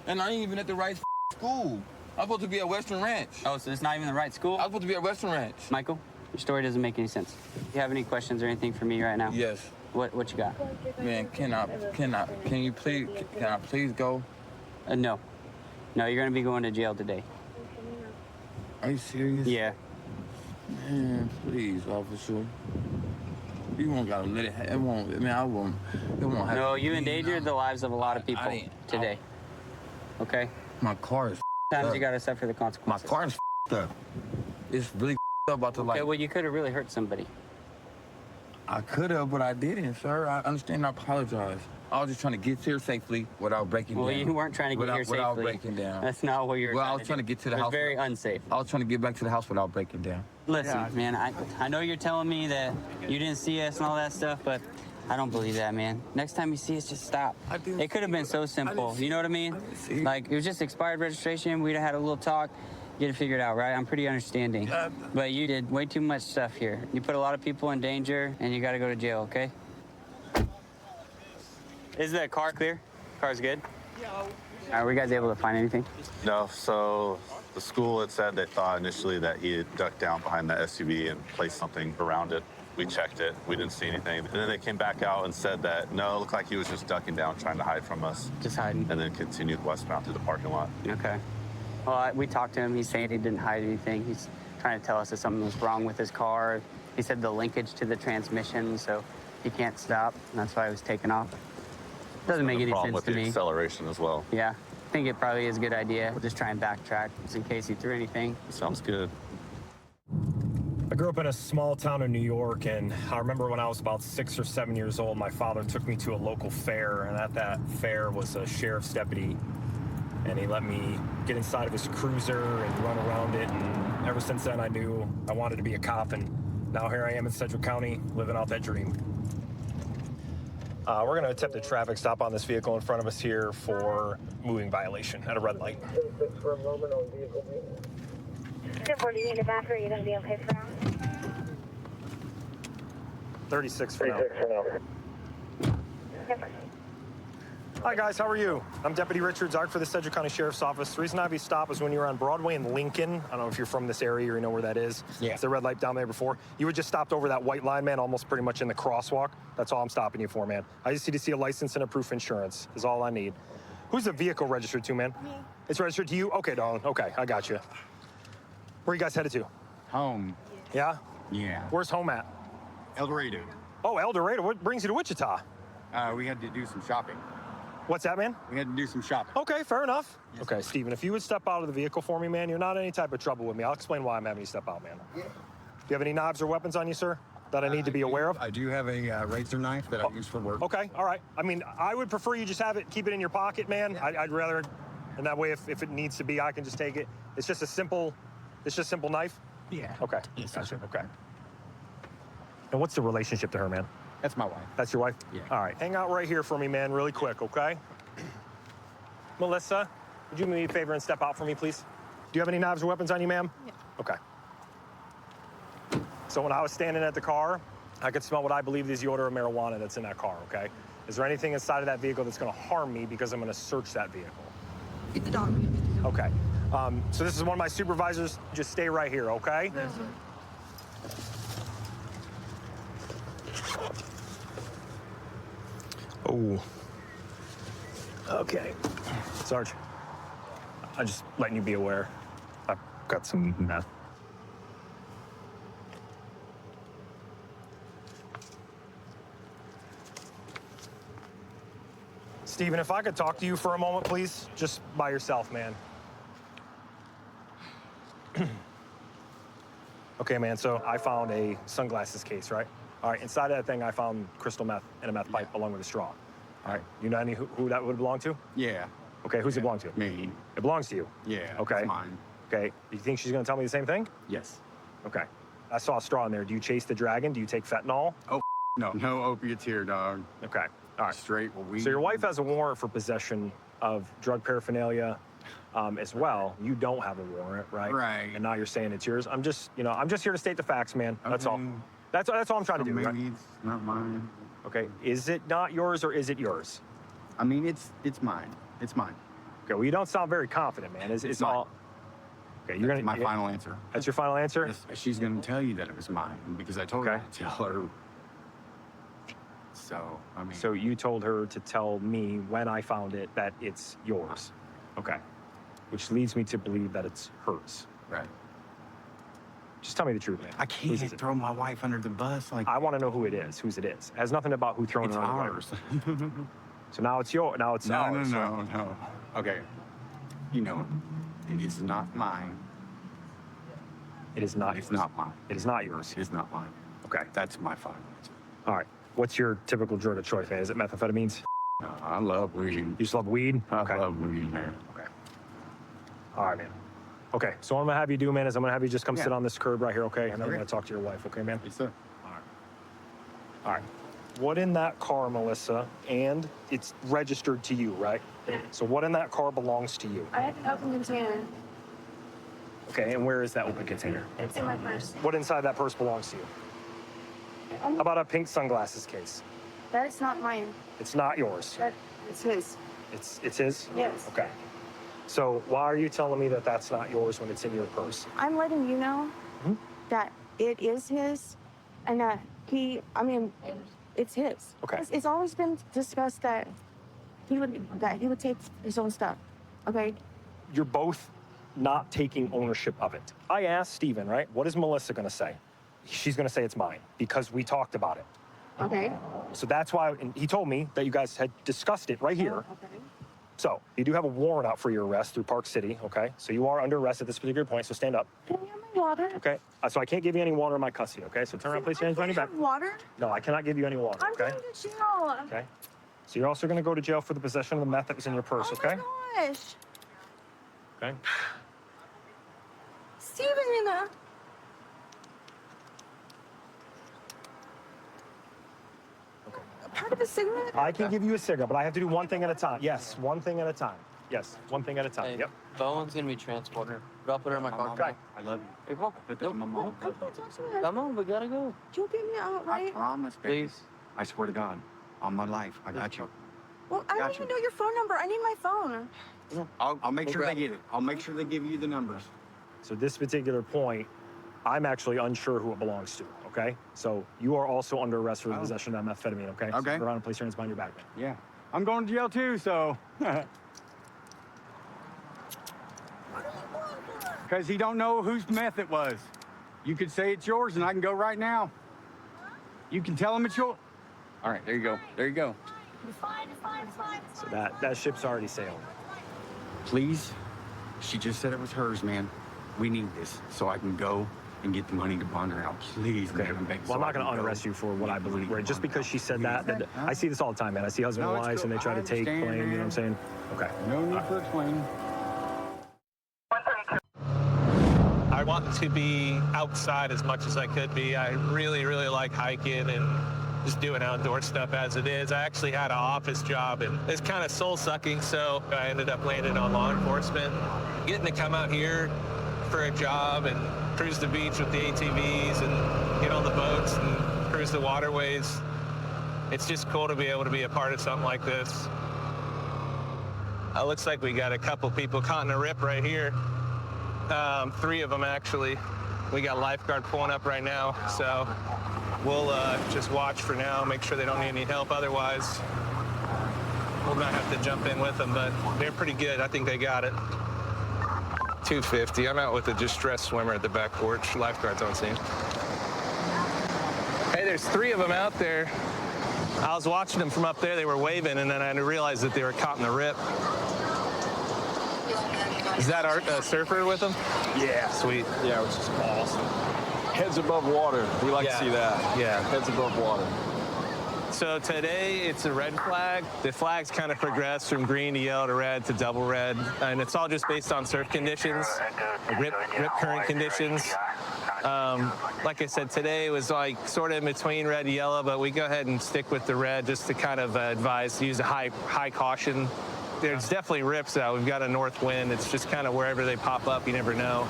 to and I ain't even at the right school. I'm supposed to be at Western Ranch. Oh, so it's not even the right school? I was supposed to be at Western Ranch. Michael, your story doesn't make any sense. Do you have any questions or anything for me right now? Yes. What you got? Man, can I please go? No. No, you're gonna be going to jail today. Are you serious? Yeah. Man, please, officer. You won't gotta let it. It won't. I mean, I won't. It won't happen. No, you endangered the lives of a lot of people today. Okay. My car is. Sometimes you gotta suffer the consequences. My car is up. It's really up about the light. Okay, well, you could have really hurt somebody. I could have, but I didn't, sir. I understand. I apologize. I was just trying to get here safely without breaking down. Well, you weren't trying to get here safely. Without breaking down. That's not what you were Well, trying I was trying to get to the It was house. very unsafe. I was trying to get back to the house without breaking down. Listen, man, I know you're telling me that you didn't see us and all that stuff, but I don't believe that, man. Next time you see us, just stop. It could have been so simple. You know what I mean? Like, it was just expired registration. We'd have had a little talk, get it figured out, right? I'm pretty understanding. But you did way too much stuff here. You put a lot of people in danger, and you got to go to jail, okay? Is the car clear? Car's good? Yeah. Were you guys able to find anything? No, so the school had said they thought initially that he had ducked down behind the SUV and placed something around it. We checked it, we didn't see anything. And then they came back out and said that, no, it looked like he was just ducking down, trying to hide from us. Just hiding. And then continued westbound through the parking lot. Okay. Well, we talked to him. He's saying he didn't hide anything. He's trying to tell us that something was wrong with his car. He said the linkage to the transmission, so he can't stop, and that's why he was taken off. Doesn't make any problem sense with to the me. acceleration as well. Yeah, I think it probably is a good idea. We'll just try and backtrack just in case he threw anything. Sounds good. I grew up in a small town in New York, and I remember when I was about 6 or 7 years old, my father took me to a local fair, and at that fair was a sheriff's deputy, and he let me get inside of his cruiser and run around it, and ever since then I knew I wanted to be a cop, and now here I am in Sedgwick County living out that dream. We're going to attempt a traffic stop on this vehicle in front of us here for moving violation at a red light. 36 for now. Hi guys, how are you? I'm Deputy Richard Zark for the Sedgwick County Sheriff's Office. The reason I have you stop is when you were on Broadway in Lincoln. I don't know if you're from this area or you know where that is. Yeah. It's the red light down there before. You were just stopped over that white line, man, almost pretty much in the crosswalk. That's all I'm stopping you for, man. I just need to see a license and a proof of insurance is all I need. Who's the vehicle registered to, man? Me. It's registered to you? Okay, darling. Okay, I got you. Where are you guys headed to? Home. Yeah? Yeah. Where's home at? El Dorado. Oh, El Dorado. What brings you to Wichita? We had to do some shopping. What's that, man? We had to do some shopping. Okay, fair enough. Yes, okay, Steven, if you would step out of the vehicle for me, man, you're not in any type of trouble with me. I'll explain why I'm having you step out, man. Yeah. Do you have any knives or weapons on you, sir, that I need to be aware of? I do have a razor knife that I use for work. Okay, all right. I mean, I would prefer you just have it, keep it in your pocket, man. I'd rather, and that way, if it needs to be, I can just take it. It's just a simple knife? Yeah. Okay, yes, gotcha, okay. And what's the relationship to her, man? That's my wife. That's your wife? Yeah. All right, hang out right here for me, man, really quick, okay? Melissa, would you do me a favor and step out for me, please? Do you have any knives or weapons on you, ma'am? Yeah. Okay. So when I was standing at the car, I could smell what I believe is the odor of marijuana that's in that car, okay? Is there anything inside of that vehicle that's gonna harm me because I'm gonna search that vehicle? Get the dog. Okay. So this is one of my supervisors. Just stay right here, okay? Yes, sir. Oh. Okay. Sarge, I'm just letting you be aware. I've got some meth. Steven, if I could talk to you for a moment, please, just by yourself, man. Okay, man, so I found a sunglasses case, right? All right, inside of that thing, I found crystal meth and a meth pipe along with a straw. All right, you know who that would belong to? Yeah. Okay, who's it belong to? Me. It belongs to you? Yeah. Okay. It's mine. Okay, you think she's gonna tell me the same thing? Yes. Okay. I saw a straw in there. Do you chase the dragon? Do you take fentanyl? Oh, no. No opiates here, dog. Okay, all right. Straight weed. So your wife has a warrant for possession of drug paraphernalia as well. You don't have a warrant, right? Right. And now you're saying it's yours. I'm just here to state the facts, man. That's all. That's all I'm trying to do. Maybe Right? it's not mine. Okay. Is it not yours or is it yours? I mean, it's mine. It's mine. Okay. Well, you don't sound very confident, man. It's mine. all. Okay. You're gonna. My final answer. That's your final answer? Yes, she's gonna tell you that it was mine because I told her to tell her. So, I mean. So you told her to tell me when I found it that it's yours. Okay. Which leads me to believe that it's hers. Right. Just tell me the truth, man. I can't throw my wife under the bus. Like, I want to know who it is. Whose it is. It has nothing about who throwing it's it under ours. So now it's yours. Now it's ours. No. Okay. You know, it is not mine. It is not. It's not mine. It is not yours. It is not mine. Okay. That's my final answer. All right. What's your typical drug of choice, man? Is it methamphetamines? I love weed. You just love weed? I love weed, man. Okay. All right, man. Okay, so what I'm gonna have you do, man, is I'm gonna have you just come sit on this curb right here, okay? And then we're gonna talk to your wife, okay, man? Yes, sir. All right. What in that car, Melissa, and it's registered to you, right? So what in that car belongs to you? I had an open container. Okay, and where is that open container? It's in my purse. What inside that purse belongs to you? How about a pink sunglasses case? That is not mine. It's not yours. It's his. It's his? Yes. Okay. So why are you telling me that that's not yours when it's in your purse? I'm letting you know that it is his, and that it's his. Okay. It's always been discussed that he would take his own stuff. Okay. You're both not taking ownership of it. I asked Steven, right? What is Melissa gonna say? She's gonna say it's mine because we talked about it. Okay. So that's why, and he told me that you guys had discussed it right here. Okay. So you do have a warrant out for your arrest through Park City, okay? So you are under arrest at this particular point, so stand up. Can you have my water? Okay? So I can't give you any water in my custody, okay? So turn around, place your hands behind your back. Water? No, I cannot give you any water, I'm okay? going to jail. Okay? So you're also gonna go to jail for the possession of the meth that was in your purse, okay? Oh my gosh. Okay? Steven, you know. Part of a cigarette? I can give you a cigarette, but I have to do one thing at a time. Yes, one thing at a time. Yes, one thing at a time. Hey, Yep. Bowen's gonna be transported. I'll put her in my car. Okay. I love you. Hey, come on. Put that in my mom. Come on, we gotta go. You'll get me out, I right? promise, baby. Please. I swear to God, on my life, I got you. Well, I don't even know your phone number. I need my phone. I'll make sure they get it. I'll make sure they give you the numbers. So this particular point, I'm actually unsure who it belongs to, okay? So you are also under arrest for the possession of that methamphetamine, okay? So Okay. turn around and place your hands behind your back, man. Yeah. I'm going to jail too, so. Because he don't know whose meth it was. You could say it's yours and I can go right now. You can tell him it's yours. All right, there you go. There you go. So that ship's already sailed. Please, she just said it was hers, man. We need this so I can go and get the money to bond her out. Please, Okay. man. Baby, Well, I'm so not going I to can unarrest go you for what I believe, right? Just because she said that, Huh? I see this all the time, man. I see husband and No, it's wives, and they cool. try I to take understand, blame, you know what I'm man. saying? Okay. No need for explaining. I want to be outside as much as I could be. I really, really like hiking and just doing outdoor stuff as it is. I actually had an office job and it's kind of soul sucking, so I ended up landing on law enforcement. Getting to come out here for a job and cruise the beach with the ATVs and get on the boats and cruise the waterways. It's just cool to be able to be a part of something like this. Looks like we got a couple people caught in a rip right here. 3 of them actually. We got lifeguard pulling up right now, so we'll just watch for now, make sure they don't need any help. Otherwise, we'll not have to jump in with them, but they're pretty good. I think they got it. 250. I'm out with a distressed swimmer at the back porch. Lifeguards on scene. Hey, there's 3 of them out there. I was watching them from up there. They were waving, and then I realized that they were caught in the rip. Is that our surfer with them? Yeah. Sweet. Yeah, which is awesome. Heads above water. We like to see that. Yeah. Heads above water. So today it's a red flag. The flags kind of progress from green to yellow to red to double red, and it's all just based on surf conditions, rip current conditions. Like I said, today was like sort of in between red and yellow, but we go ahead and stick with the red just to kind of advise to use a high caution. There's definitely rips out. We've got a north wind. It's just kind of wherever they pop up, you never know.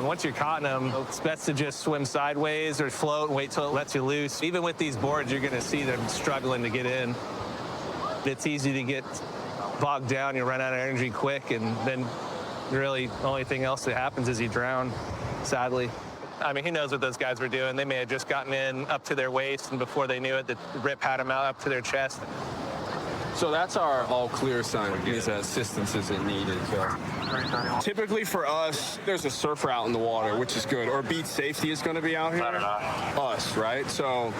Once you're caught in them, it's best to just swim sideways or float and wait till it lets you loose. Even with these boards, you're gonna see them struggling to get in. It's easy to get bogged down. You run out of energy quick, and then really the only thing else that happens is you drown, sadly. I mean, who knows what those guys were doing? They may have just gotten in up to their waist, and before they knew it, the rip had them out up to their chest. So that's our all clear sign. It means that assistance isn't needed. So. Typically for us, there's a surfer out in the water, which is good. Or beach safety is going to be out here. Us, right? So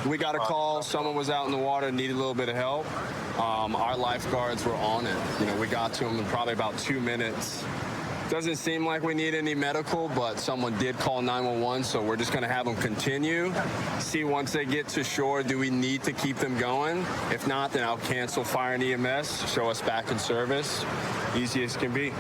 we got a call. Someone was out in the water, needed a little bit of help. Our lifeguards were on it. You know, we got to them in probably about 2 minutes. Doesn't seem like we need any medical, but someone did call 911, so we're just going to have them continue. See once they get to shore, do we need to keep them going? If not, then I'll cancel fire and EMS, show us back in service. Easy as can be.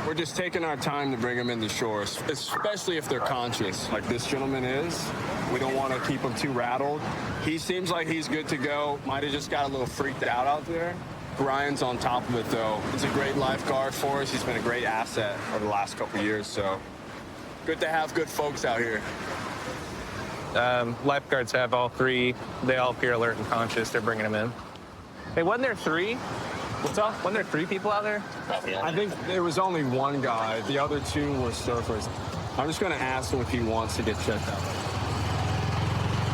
We're just taking our time to bring them into shore, especially if they're conscious, like this gentleman is. We don't want to keep him too rattled. He seems like he's good to go. Might have just got a little freaked out there. Ryan's on top of it, though. He's a great lifeguard for us. He's been a great asset over the last couple of years, so good to have good folks out here. Lifeguards have all three. They all appear alert and conscious. They're bringing them in. Hey, wasn't there three? What's up? Wasn't there 3 people out there? I think there was only one guy. The other 2 were surfers. I'm just going to ask him if he wants to get checked out.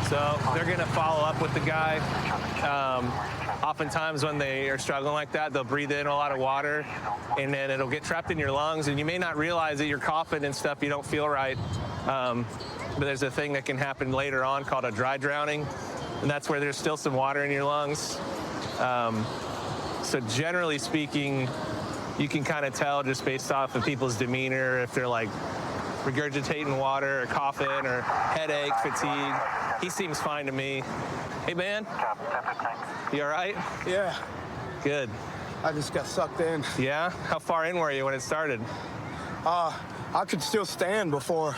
So they're going to follow up with the guy. Oftentimes when they are struggling like that, they'll breathe in a lot of water, and then it'll get trapped in your lungs, and you may not realize that you're coughing and stuff, you don't feel right. But there's a thing that can happen later on called a dry drowning, and that's where there's still some water in your lungs. So generally speaking, you can kind of tell just based off of people's demeanor if they're like regurgitating water or coughing or headache, fatigue. He seems fine to me. Hey, man. You all right? Yeah. Good. I just got sucked in. Yeah? How far in were you when it started? I could still stand before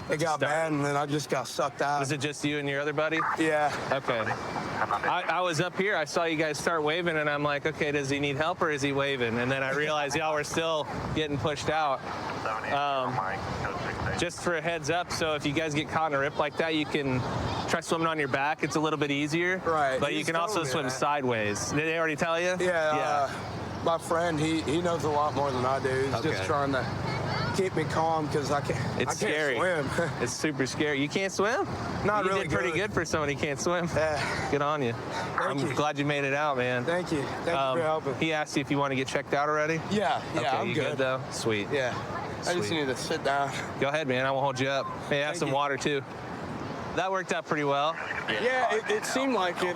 it got bad, and then I just got sucked out. Was it just you and your other buddy? Yeah. Okay. I was up here. I saw you guys start waving, and I'm like, okay, does he need help or is he waving? And then I realized y'all were still getting pushed out. Just for a heads up, so if you guys get caught in a rip like that, you can try swimming on your back. It's a little bit easier. Right. But you can also swim sideways. Did they already tell you? Yeah. My friend, he knows a lot more than I do. He's just trying to keep me calm because I can't scary. swim. It's super scary. You can't swim? Not you really did pretty good for somebody who can't swim. Yeah. Good on you. Thank you. Glad you made it out, man. Thank you. Thank you for helping. He asked you if you want to get checked out already? Yeah, okay, I'm you good. though? Sweet. Yeah. I just need to sit down. Go ahead, man. I won't hold you up. Hey, have some water, too. That worked out pretty well. Yeah, it seemed like it.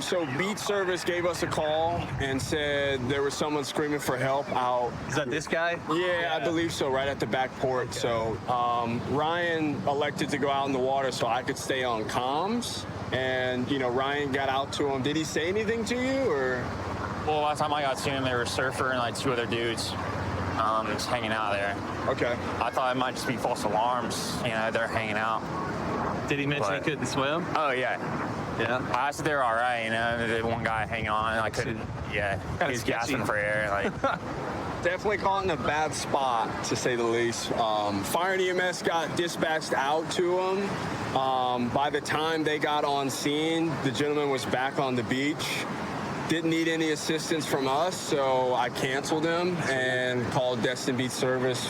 So beach service gave us a call and said there was someone screaming for help out. Is that this guy? Yeah, I believe so, right at the back port. Okay. So Ryan elected to go out in the water so I could stay on comms. And, you know, Ryan got out to him. Did he say anything to you, or? Well, last time I got to him, there were a surfer and like 2 other dudes just hanging out there. Okay. I thought it might just be false alarms. You know, they're hanging out. Did he mention he couldn't swim? Oh, yeah. Yeah? I asked if they were all right, you know. The one guy hanging on, and I couldn't, yeah. He was gasping for air, like. Definitely caught in a bad spot, to say the least. Fire and EMS got dispatched out to him. By the time they got on scene, the gentleman was back on the beach. Didn't need any assistance from us, so I canceled him and called Destin Beach Service,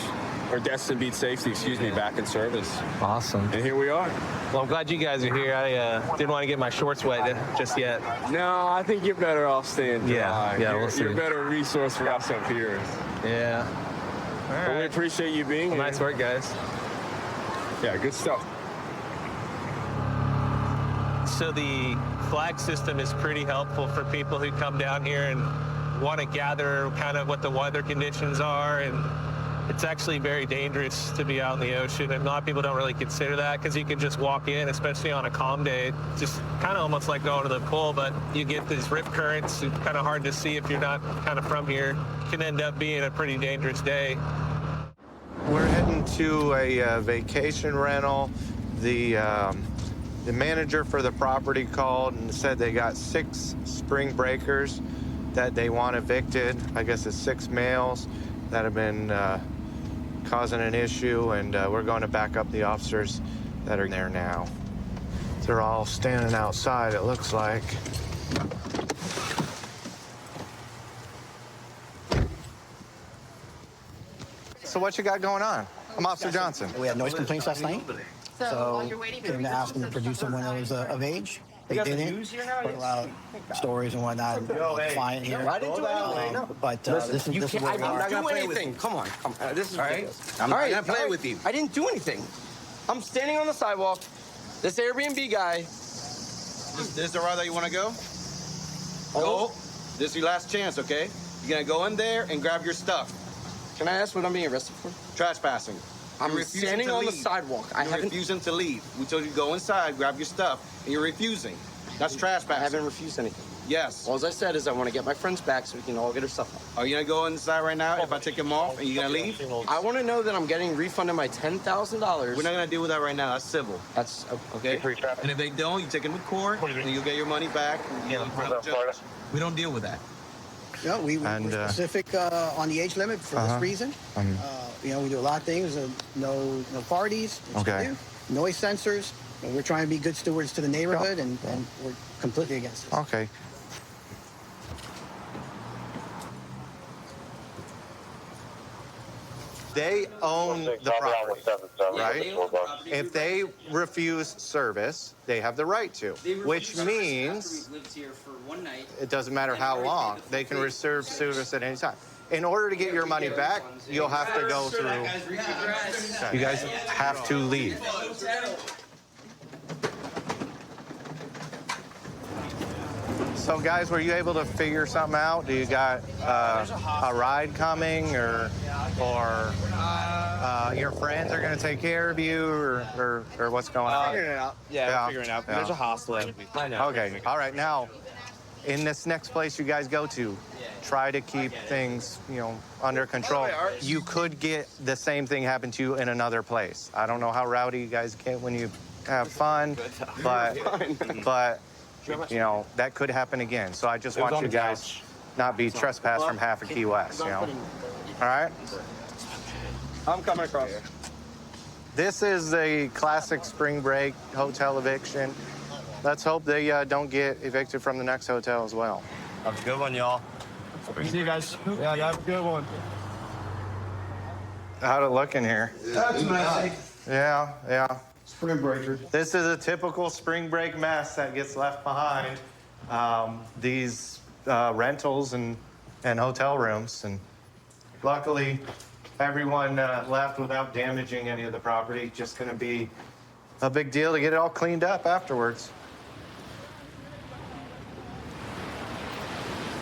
or Destin Beach Safety, excuse me, back in service. Awesome. And here we are. Well, I'm glad you guys are here. I didn't want to get my shorts wet just yet. No, I think you're better off staying dry. Yeah, we'll see. You're a better resource for us up here. Yeah. All right. Well, we appreciate you being here. Nice work, guys. Yeah, good stuff. So the flag system is pretty helpful for people who come down here and want to gather kind of what the weather conditions are, and it's actually very dangerous to be out in the ocean, and a lot of people don't really consider that because you can just walk in, especially on a calm day. It's just kind of almost like going to the pool, but you get these rip currents. It's kind of hard to see if you're not kind of from here. It can end up being a pretty dangerous day. We're heading to a vacation rental. The manager for the property called and said they got 6 spring breakers that they want evicted. I guess it's 6 males that have been causing an issue, and we're going to back up the officers that are there now. They're all standing outside, it looks like. So what you got going on? I'm Officer Johnson. We had noise complaints last night. So came to ask them to produce someone that was of age. They didn't. Put out stories and whatnot. Fine here. I didn't do anything. But this is where we I'm not are. gonna play with you. Come on. This is all right. I'm not gonna play with you. I didn't do anything. I'm standing on the sidewalk. This Airbnb guy. This is the route that you want to go? Go. This is your last chance, okay? You're gonna go in there and grab your stuff. Can I ask what I'm being arrested for? Trespassing. I'm You're refusing standing to on the leave. sidewalk. You're refusing to leave. We told you to go inside, grab your stuff, and you're refusing. That's trespassing. I haven't refused anything. Yes. All I said is I want to get my friends back so we can all get our stuff out. Are you gonna go inside right now? If I take them off, are you gonna leave? I want to know that I'm getting refunded my $10,000. We're not gonna deal with that right now. That's civil. That's okay. And if they don't, you take them to court, and you'll get your money back. We don't deal with that. No, we're specific on the age limit for this reason. We do a lot of things. No parties. Okay. Noise sensors. And we're trying to be good stewards to the neighborhood, and we're completely against it. Okay. They own the property, right? If they refuse service, they have the right to, which means it doesn't matter how long, they can reserve service at any time. In order to get your money back, you'll have to go through. You guys have to leave. So guys, were you able to figure something out? Do you got a ride coming, or your friends are going to take care of you, or what's going on? Figuring it out. Yeah, we're figuring it out. Yeah. There's a hostel. Okay, all right. Now, in this next place you guys go to, try to keep things, under control. You could get the same thing happen to you in another place. I don't know how rowdy you guys get when you have fun, but that could happen again. So I just want you guys not be trespassed from half of Key West, All right? I'm coming across. This is the classic spring break hotel eviction. Let's hope they don't get evicted from the next hotel as well. Have a good one, y'all. See you guys. Yeah, you have a good one. How'd it look in here? That's messy. Yeah. Spring breaker. This is a typical spring break mess that gets left behind. These rentals and hotel rooms, and luckily everyone left without damaging any of the property. Just going to be a big deal to get it all cleaned up afterwards.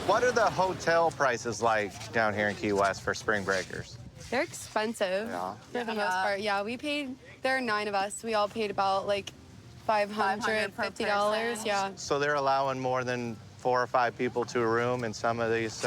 What are the hotel prices like down here in Key West for spring breakers? They're expensive for the most part. Yeah, there are 9 of us. We all paid about like $550. Yeah. So they're allowing more than 4 or 5 people to a room in some of these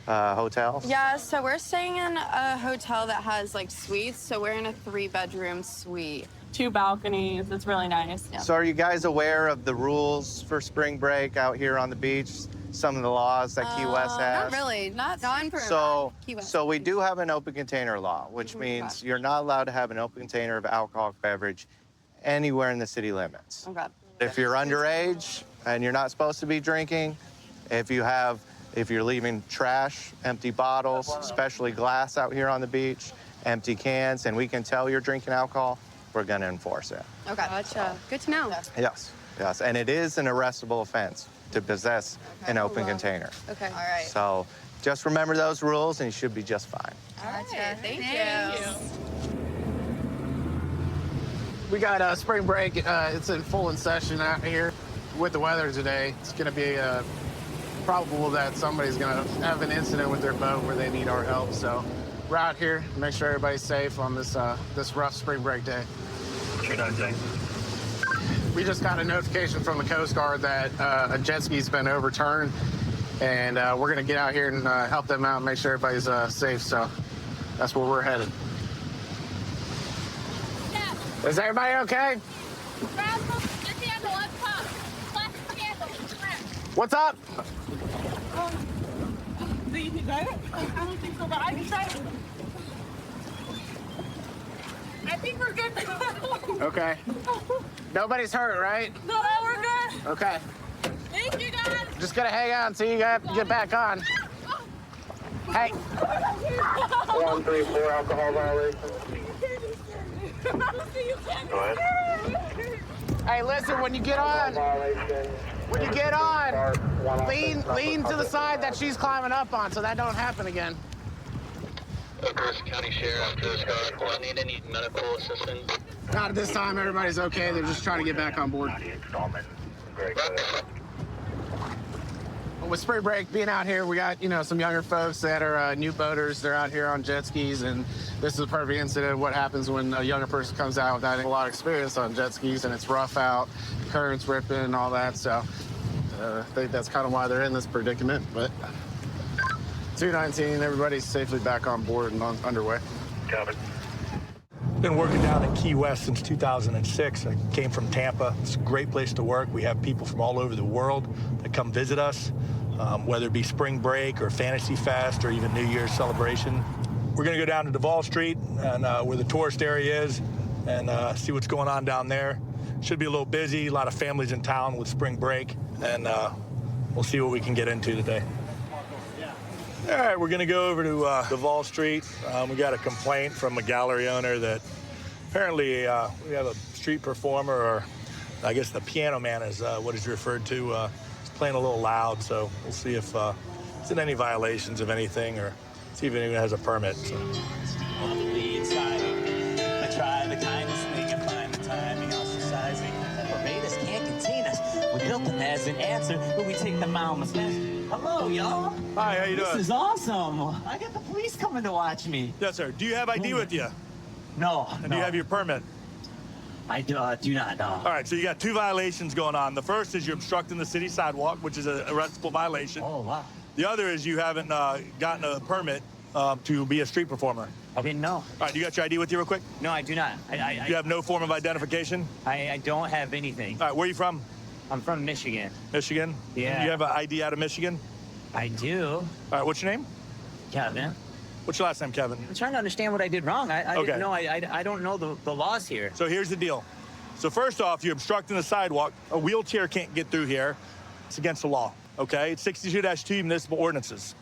hotels? Yeah, so we're staying in a hotel that has like suites. So we're in a 3-bedroom suite. 2 balconies. It's really nice. So are you guys aware of the rules for spring break out here on the beach? Some of the laws that Key West has? Not really. Not for Key West. So we do have an open container law, which means you're not allowed to have an open container of alcoholic beverage anywhere in the city limits. Okay. If you're underage and you're not supposed to be drinking, if you're leaving trash, empty bottles, especially glass out here on the beach, empty cans, and we can tell you're drinking alcohol, we're going to enforce it. Okay. Gotcha. Good to know. Yes. And it is an arrestable offense to possess an open container. Okay. All right. So just remember those rules and you should be just fine. Gotcha. Thank you. We got spring break. It's in full session out here. With the weather today, it's going to be probable that somebody's going to have an incident with their boat where they need our help. So we're out here to make sure everybody's safe on this rough spring break day. We just got a notification from the Coast Guard that a jet ski's been overturned, and we're going to get out here and help them out and make sure everybody's safe. So that's where we're headed. Is everybody okay? What's up? Do you got it? I don't think so, but I can try it. I think we're good. Okay. Nobody's hurt, right? No, we're good. Okay. Thank you, guys. Just gonna hang out until you get back on. Hey. 134 alcohol violation. Hey, listen, when you get on, lean to the side that she's climbing up on so that don't happen again. Oakhurst County Sheriff, Coast Guard. Do I need any medical assistance? Not at this time. Everybody's okay. They're just trying to get back on board. with spring break being out here, we got, some younger folks that are new boaters. They're out here on jet skis, and this is a perfect incident of what happens when a younger person comes out without a lot of experience on jet skis, and it's rough out, currents ripping and all that. So I think that's kind of why they're in this predicament. But 219, everybody's safely back on board and underway. Got it. Been working down in Key West since 2006. I came from Tampa. It's a great place to work. We have people from all over the world that come visit us, whether it be spring break or Fantasy Fest or even New Year's celebration. We're going to go down to Duval Street and where the tourist area is and see what's going on down there. Should be a little busy, a lot of families in town with spring break, and we'll see what we can get into today. All right, we're going to go over to Duval Street. We got a complaint from a gallery owner that apparently we have a street performer, or I guess the piano man is what is referred to. He's playing a little loud, so we'll see if it's in any violations of anything, or see if anyone has a permit. So. On the lead side, I try the kindest thing and find the timing ostracizing. Barbados can't contain us. We built them as an answer, but we take them out and smash. Hello, y'all. Hi, how you doing? This is awesome. I got the police coming to watch me. Yes, sir. Do you have ID with you? No. And do you have your permit? I do not, no. All right, so you got two violations going on. The first is you're obstructing the city sidewalk, which is an arrestable violation. Oh, wow. The other is you haven't gotten a permit to be a street performer. I didn't know. All right, you got your ID with you real quick? No, I do not. You have no form of identification? I don't have anything. All right, where are you from? I'm from Michigan. Michigan? Yeah. You have an ID out of Michigan? I do. All right, what's your name? Kevin. What's your last name, Kevin? I'm trying to understand what I did wrong. I Okay. didn't know. I don't know the laws here. So here's the deal. So first off, you're obstructing the sidewalk. A wheelchair can't get through here. It's against the law, okay? It's 62-2 municipal ordinances.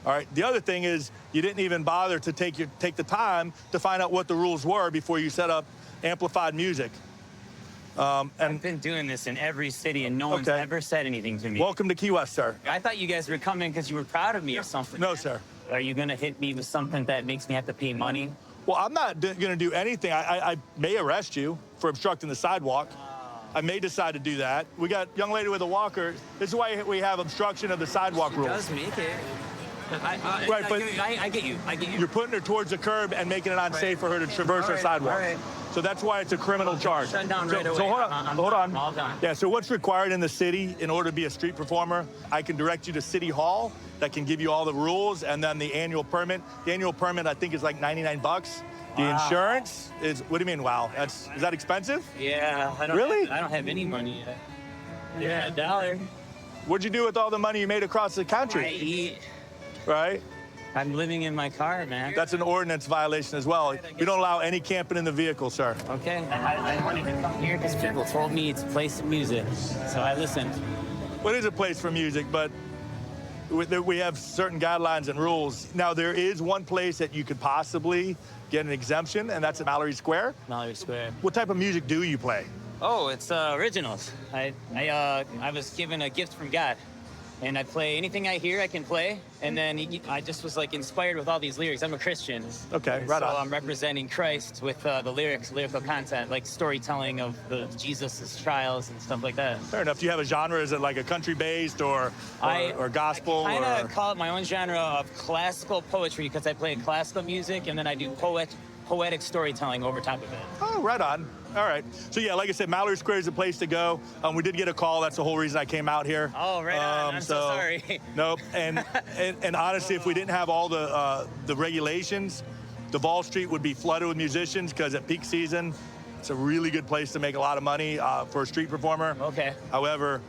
All right, the other thing is you didn't even bother to take the time to find out what the rules were before you set up amplified music. I've been doing this in every city, and no one's ever said anything to me. Welcome to Key West, sir. I thought you guys were coming because you were proud of me or something. No, sir. Are you going to hit me with something that makes me have to pay money? Well, I'm not going to do anything. I may arrest you for obstructing the sidewalk. I may decide to do that. We got a young lady with a walker. This is why we have obstruction of the sidewalk rules. Does make it. Right, but I get you. You're putting her towards the curb and making it unsafe for her to traverse her sidewalk. All right. So that's why it's a criminal charge. Shut down right away. So hold on. All done. Yeah, so what's required in the city in order to be a street performer? I can direct you to City Hall that can give you all the rules, and then the annual permit. The annual permit, I think, is like $99. The insurance is, what do you mean, wow? Is that expensive? Yeah. I don't have any money yet. Yeah, $1. What'd you do with all the money you made across the country? I eat. Right? I'm living in my car, man. That's an ordinance violation as well. We don't allow any camping in the vehicle, sir. Okay. I wanted to come here because people told me it's a place of music, so I listened. Well, it is a place for music, but we have certain guidelines and rules. Now, there is one place that you could possibly get an exemption, and that's at Mallory Square. Mallory Square. What type of music do you play? Oh, it's originals. I was given a gift from God. And I play anything I hear, I can play. And then I just was like inspired with all these lyrics. I'm a Christian. Okay, right on. So I'm representing Christ with the lyrical content, like storytelling of Jesus' trials and stuff like that. Fair enough. Do you have a genre? Is it like a country-based or gospel? I kind of call it my own genre of classical poetry because I play classical music and then I do poetic storytelling over top of it. Oh, right on. All right. So, yeah, like I said, Mallory Square is the place to go. We did get a call. That's the whole reason I came out here. Oh, right on. I'm so sorry. Nope. And honestly, if we didn't have all the regulations, Duval Street would be flooded with musicians because at peak season, it's a really good place to make a lot of money for a street performer. Okay. However,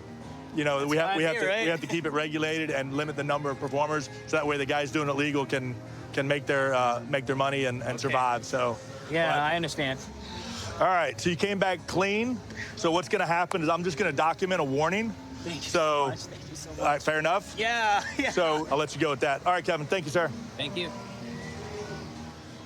we have to keep it regulated and limit the number of performers so that way the guys doing it legal can make their money and survive. So. Yeah, I understand. All right, so you came back clean. So what's going to happen is I'm just going to document a warning. Thank you so much. All right, fair enough? Yeah. So I'll let you go with that. All right, Kevin, thank you, sir. Thank you.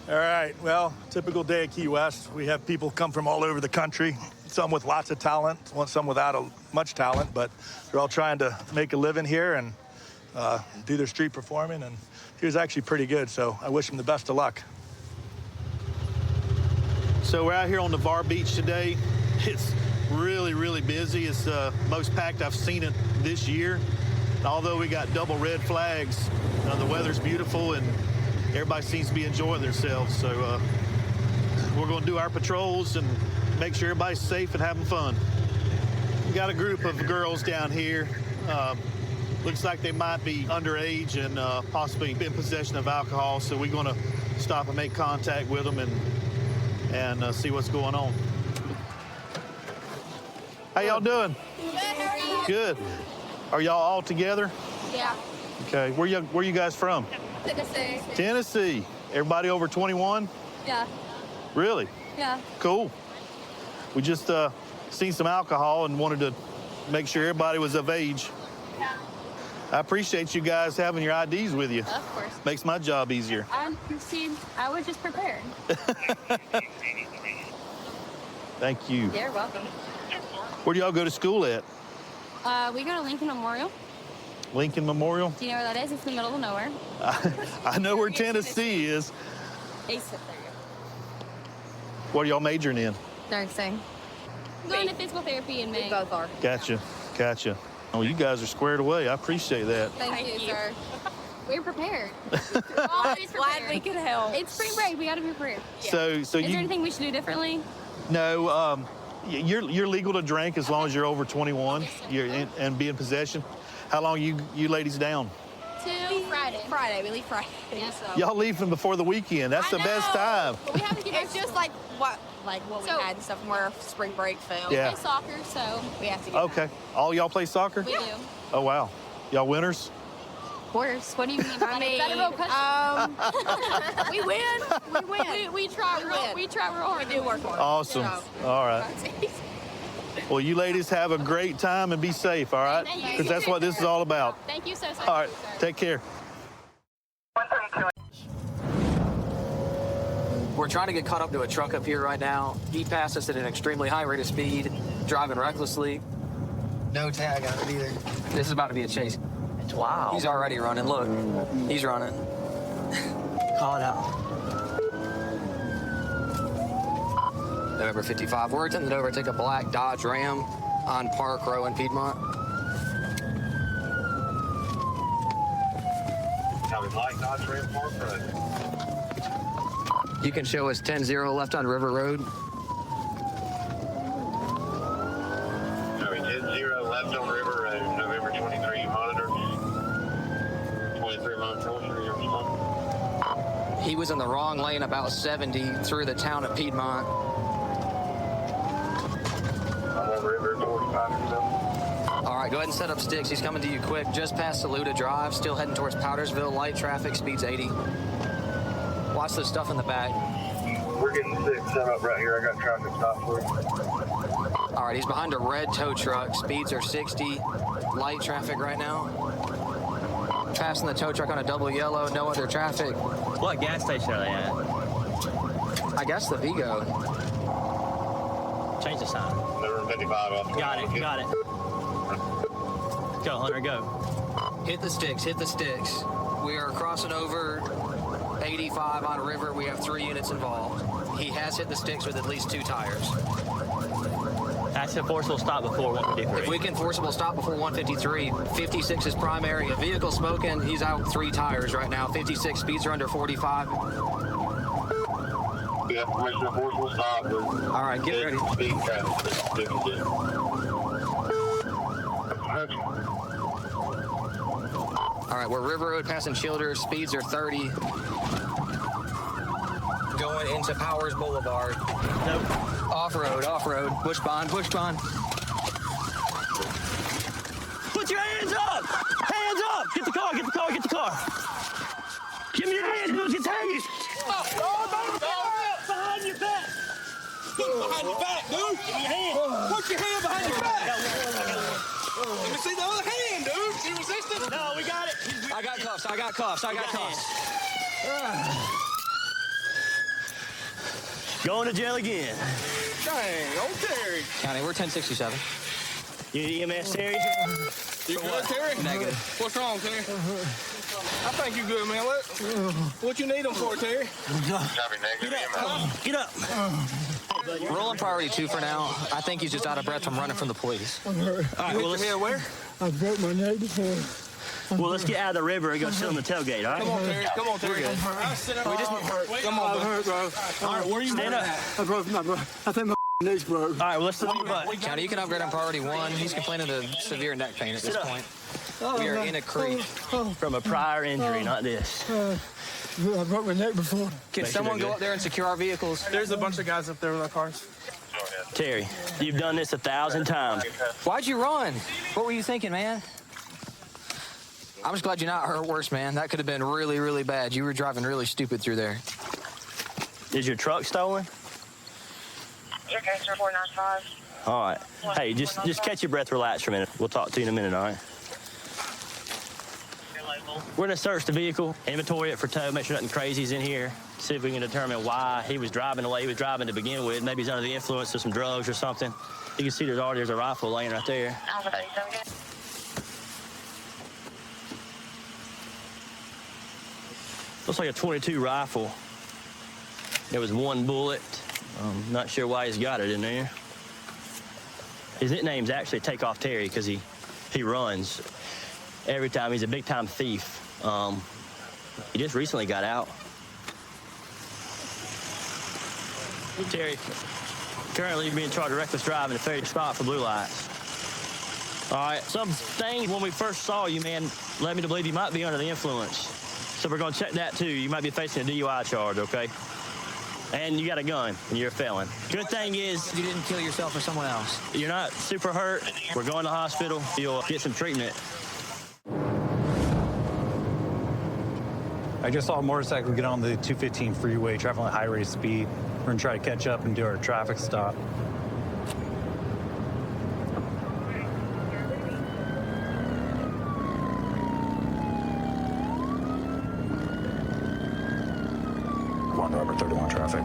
All right, well, typical day at Key West. We have people come from all over the country, some with lots of talent, some without much talent, but they're all trying to make a living here and do their street performing, and he was actually pretty good, so I wish him the best of luck. So we're out here on Navarre Beach today. It's really, really busy. It's the most packed I've seen it this year. Although we got double red flags, the weather's beautiful and everybody seems to be enjoying themselves. So we're going to do our patrols and make sure everybody's safe and having fun. We got a group of girls down here. Looks like they might be underage and possibly in possession of alcohol. So we're going to stop and make contact with them and see what's going on. How y'all doing? Good, how are you? Good. Are y'all all together? Yeah. Okay. Where you guys from? Tennessee. Tennessee. Everybody over 21? Yeah. Really? Yeah. Cool. We just seen some alcohol and wanted to make sure everybody was of age. Yeah. I appreciate you guys having your IDs with you. Of course. Makes my job easier. I was just prepared. Thank you. You're welcome. Where do y'all go to school at? We go to Lincoln Memorial. Lincoln Memorial? Do you know where that is? It's in the middle of nowhere. I know where Tennessee is. East of there. What are y'all majoring in? Nursing. I'm going to physical therapy in May. We both are. Gotcha. Oh, you guys are squared away. I appreciate that. Thank you, sir. We're prepared. We're always glad we could help. It's spring break. We got to be prepared. So is there anything we should do differently? No. You're legal to drink as long as you're over 21 and be in possession. How long you ladies down? Till Friday. Friday. We leave Friday. Yeah, so. Y'all leaving before the weekend. That's the best time. But we have to get it's just like what we had and stuff from where spring break fell. Yeah. We play soccer, so we have to get Okay. All y'all play soccer? We do. Oh, wow. Y'all winners? Of course. What do you mean by that? We win. We win. We try real hard. We do work hard. Awesome. All right. Well, you ladies have a great time and be safe, all right? Thank you. Because that's what this is all about. Thank you so much. All right. Take care. We're trying to get caught up to a truck up here right now. He passed us at an extremely high rate of speed, driving recklessly. No tag on it either. This is about to be a chase. Wow. He's already running. Look, he's running. Call it out. November 55. We're attempting to overtake a black Dodge Ram on Park Row in Piedmont. Black Dodge Ram Park Row. You can show us 10-0 left on River Road. 10-0 left on River Road, November 23, monitor. 23 monitor. He was in the wrong lane about 70 through the town of Piedmont. I'm on River 45. All right, go ahead and set up sticks. He's coming to you quick. Just past Saluda Drive, still heading towards Powdersville. Light traffic, speed's 80. Watch the stuff in the back. We're getting 6 set up right here. I got traffic stop for you. All right, he's behind a red tow truck. Speeds are 60. Light traffic right now. Passing the tow truck on a double yellow. No other traffic. What gas station are they at? I guess the Vigo. Change the sign. November 55 off. Got it. Go, Hunter, go. Hit the sticks. We are crossing over 85 on River. We have 3 units involved. He has hit the sticks with at least 2 tires. That's a forcible stop before 153. If we can forcible stop before 153, 56 is primary. A vehicle smoking, he's out 3 tires right now. 56 speeds are under 45. Yeah, permission to forcible stop. All right, get ready. Speed traffic. All right, we're River Road passing Childers. Speeds are 30. Going into Powers Boulevard. Nope. Off-road. Bush bond. Put your hands up! Hands up! Get the car! Give me your hands, dude! Get hanging! Behind your back! Put it behind your back, dude! Give me your hand! Put your hand behind your back! Let me see the other hand, dude! You resisting? No, we got it! I got cuffs. Going to jail again. Dang, old Terry. County, we're 1067. You need EMS, Terry? You good, Terry? Negative. What's wrong, Terry? I think you good, man. What you need them for, Terry? Get up. Rolling priority 2 for now. I think he's just out of breath from running from the police. All right, well, let's head where? I broke my neck before. Well, let's get out of the river and go sit on the tailgate, all right? Come on, Terry. Come on, Terry. Come on, bro. All right, where are you stand up? I think my knees broke. All right, well, let's sit on your butt. County, you can upgrade on priority 1. He's complaining of severe neck pain at this point. We are in a creek. From a prior injury, not this. I broke my neck before. Can someone go up there and secure our vehicles? There's a bunch of guys up there with our cars. Terry, you've done this 1,000 times. Why'd you run? What were you thinking, man? I'm just glad you're not hurt worse, man. That could have been really, really bad. You were driving really stupid through there. Is your truck stolen? Your gangster 495. All right. Hey, just catch your breath, relax for a minute. We'll talk to you in a minute, all right? We're gonna search the vehicle, inventory it for tow, make sure nothing crazy's in here, see if we can determine why he was driving the way he was driving to begin with. Maybe he's under the influence of some drugs or something. You can see there's a rifle laying right there. Looks like a .22 rifle. There was one bullet. Not sure why he's got it in there. His nickname's actually Takeoff Terry because he runs every time. He's a big-time thief. He just recently got out. Terry, currently you're being charged with reckless driving and failure to stop for blue lights. All right, some things when we first saw you, man, led me to believe you might be under the influence. So we're gonna check that too. You might be facing a DUI charge, okay? And you got a gun, and you're a felon. Good thing is you didn't kill yourself or someone else. You're not super hurt. We're going to the hospital. You'll get some treatment. I just saw a motorcycle get on the 215 freeway, traveling at high rate of speed. We're gonna try to catch up and do our traffic stop. One over 31 traffic.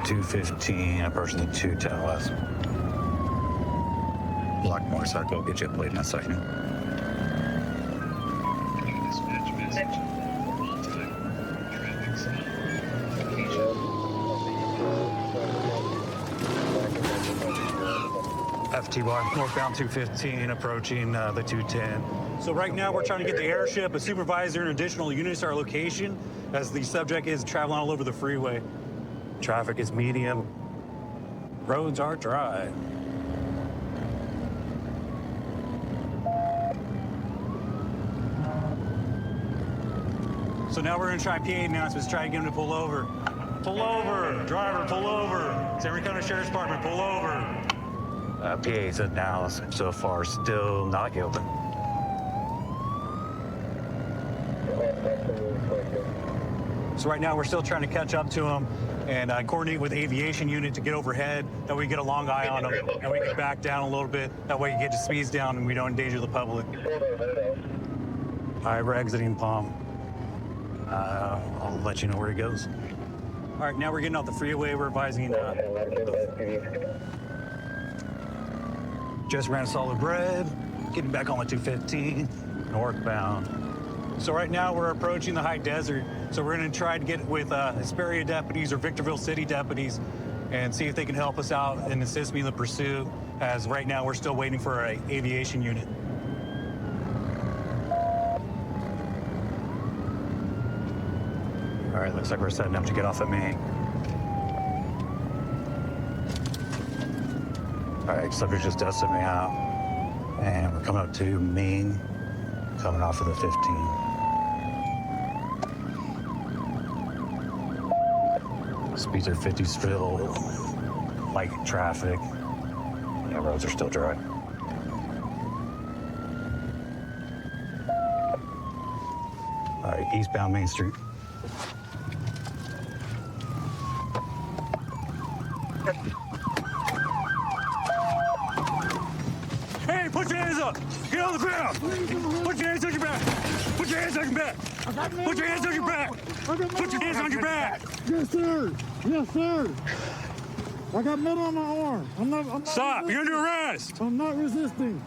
.215 approaching the 210 west. Black motorcycle, get you a plate in a second. FTY, northbound 215, approaching the 210. So right now we're trying to get the airship, a supervisor, and additional units to our location as the subject is traveling all over the freeway. Traffic is medium. Roads are dry. So now we're gonna try PA announcements, try to get him to pull over. Pull over, driver, pull over. San County Sheriff's Department, pull over. PA's announced so far still not guilty. So right now we're still trying to catch up to him and coordinate with the aviation unit to get overhead. That way we get a long eye on him and we can back down a little bit. That way you get the speeds down and we don't endanger the public. All right, we're exiting Palm. I'll let you know where he goes. All right, now we're getting off the freeway. We're advising. Just ran solid red, getting back on the 215, northbound. So right now we're approaching the high desert. So we're gonna try to get with Hesperia deputies or Victorville City deputies and see if they can help us out and assist me in the pursuit, as right now we're still waiting for an aviation unit. All right, looks like we're setting up to get off at Main. All right, subject just dusted me out. And we're coming up to Main, coming off of the 15. Speeds are 50 still, light traffic. Yeah, roads are still dry. All right, eastbound Main Street. Hey, put your hands up! Get on the ground! Put your hands on your back! Put your hands on your back! Put your hands on your back! Put your hands on your back! Yes, sir! Yes, sir! I got metal on my arm. I'm not Stop! resisting. You're under arrest! I'm not resisting.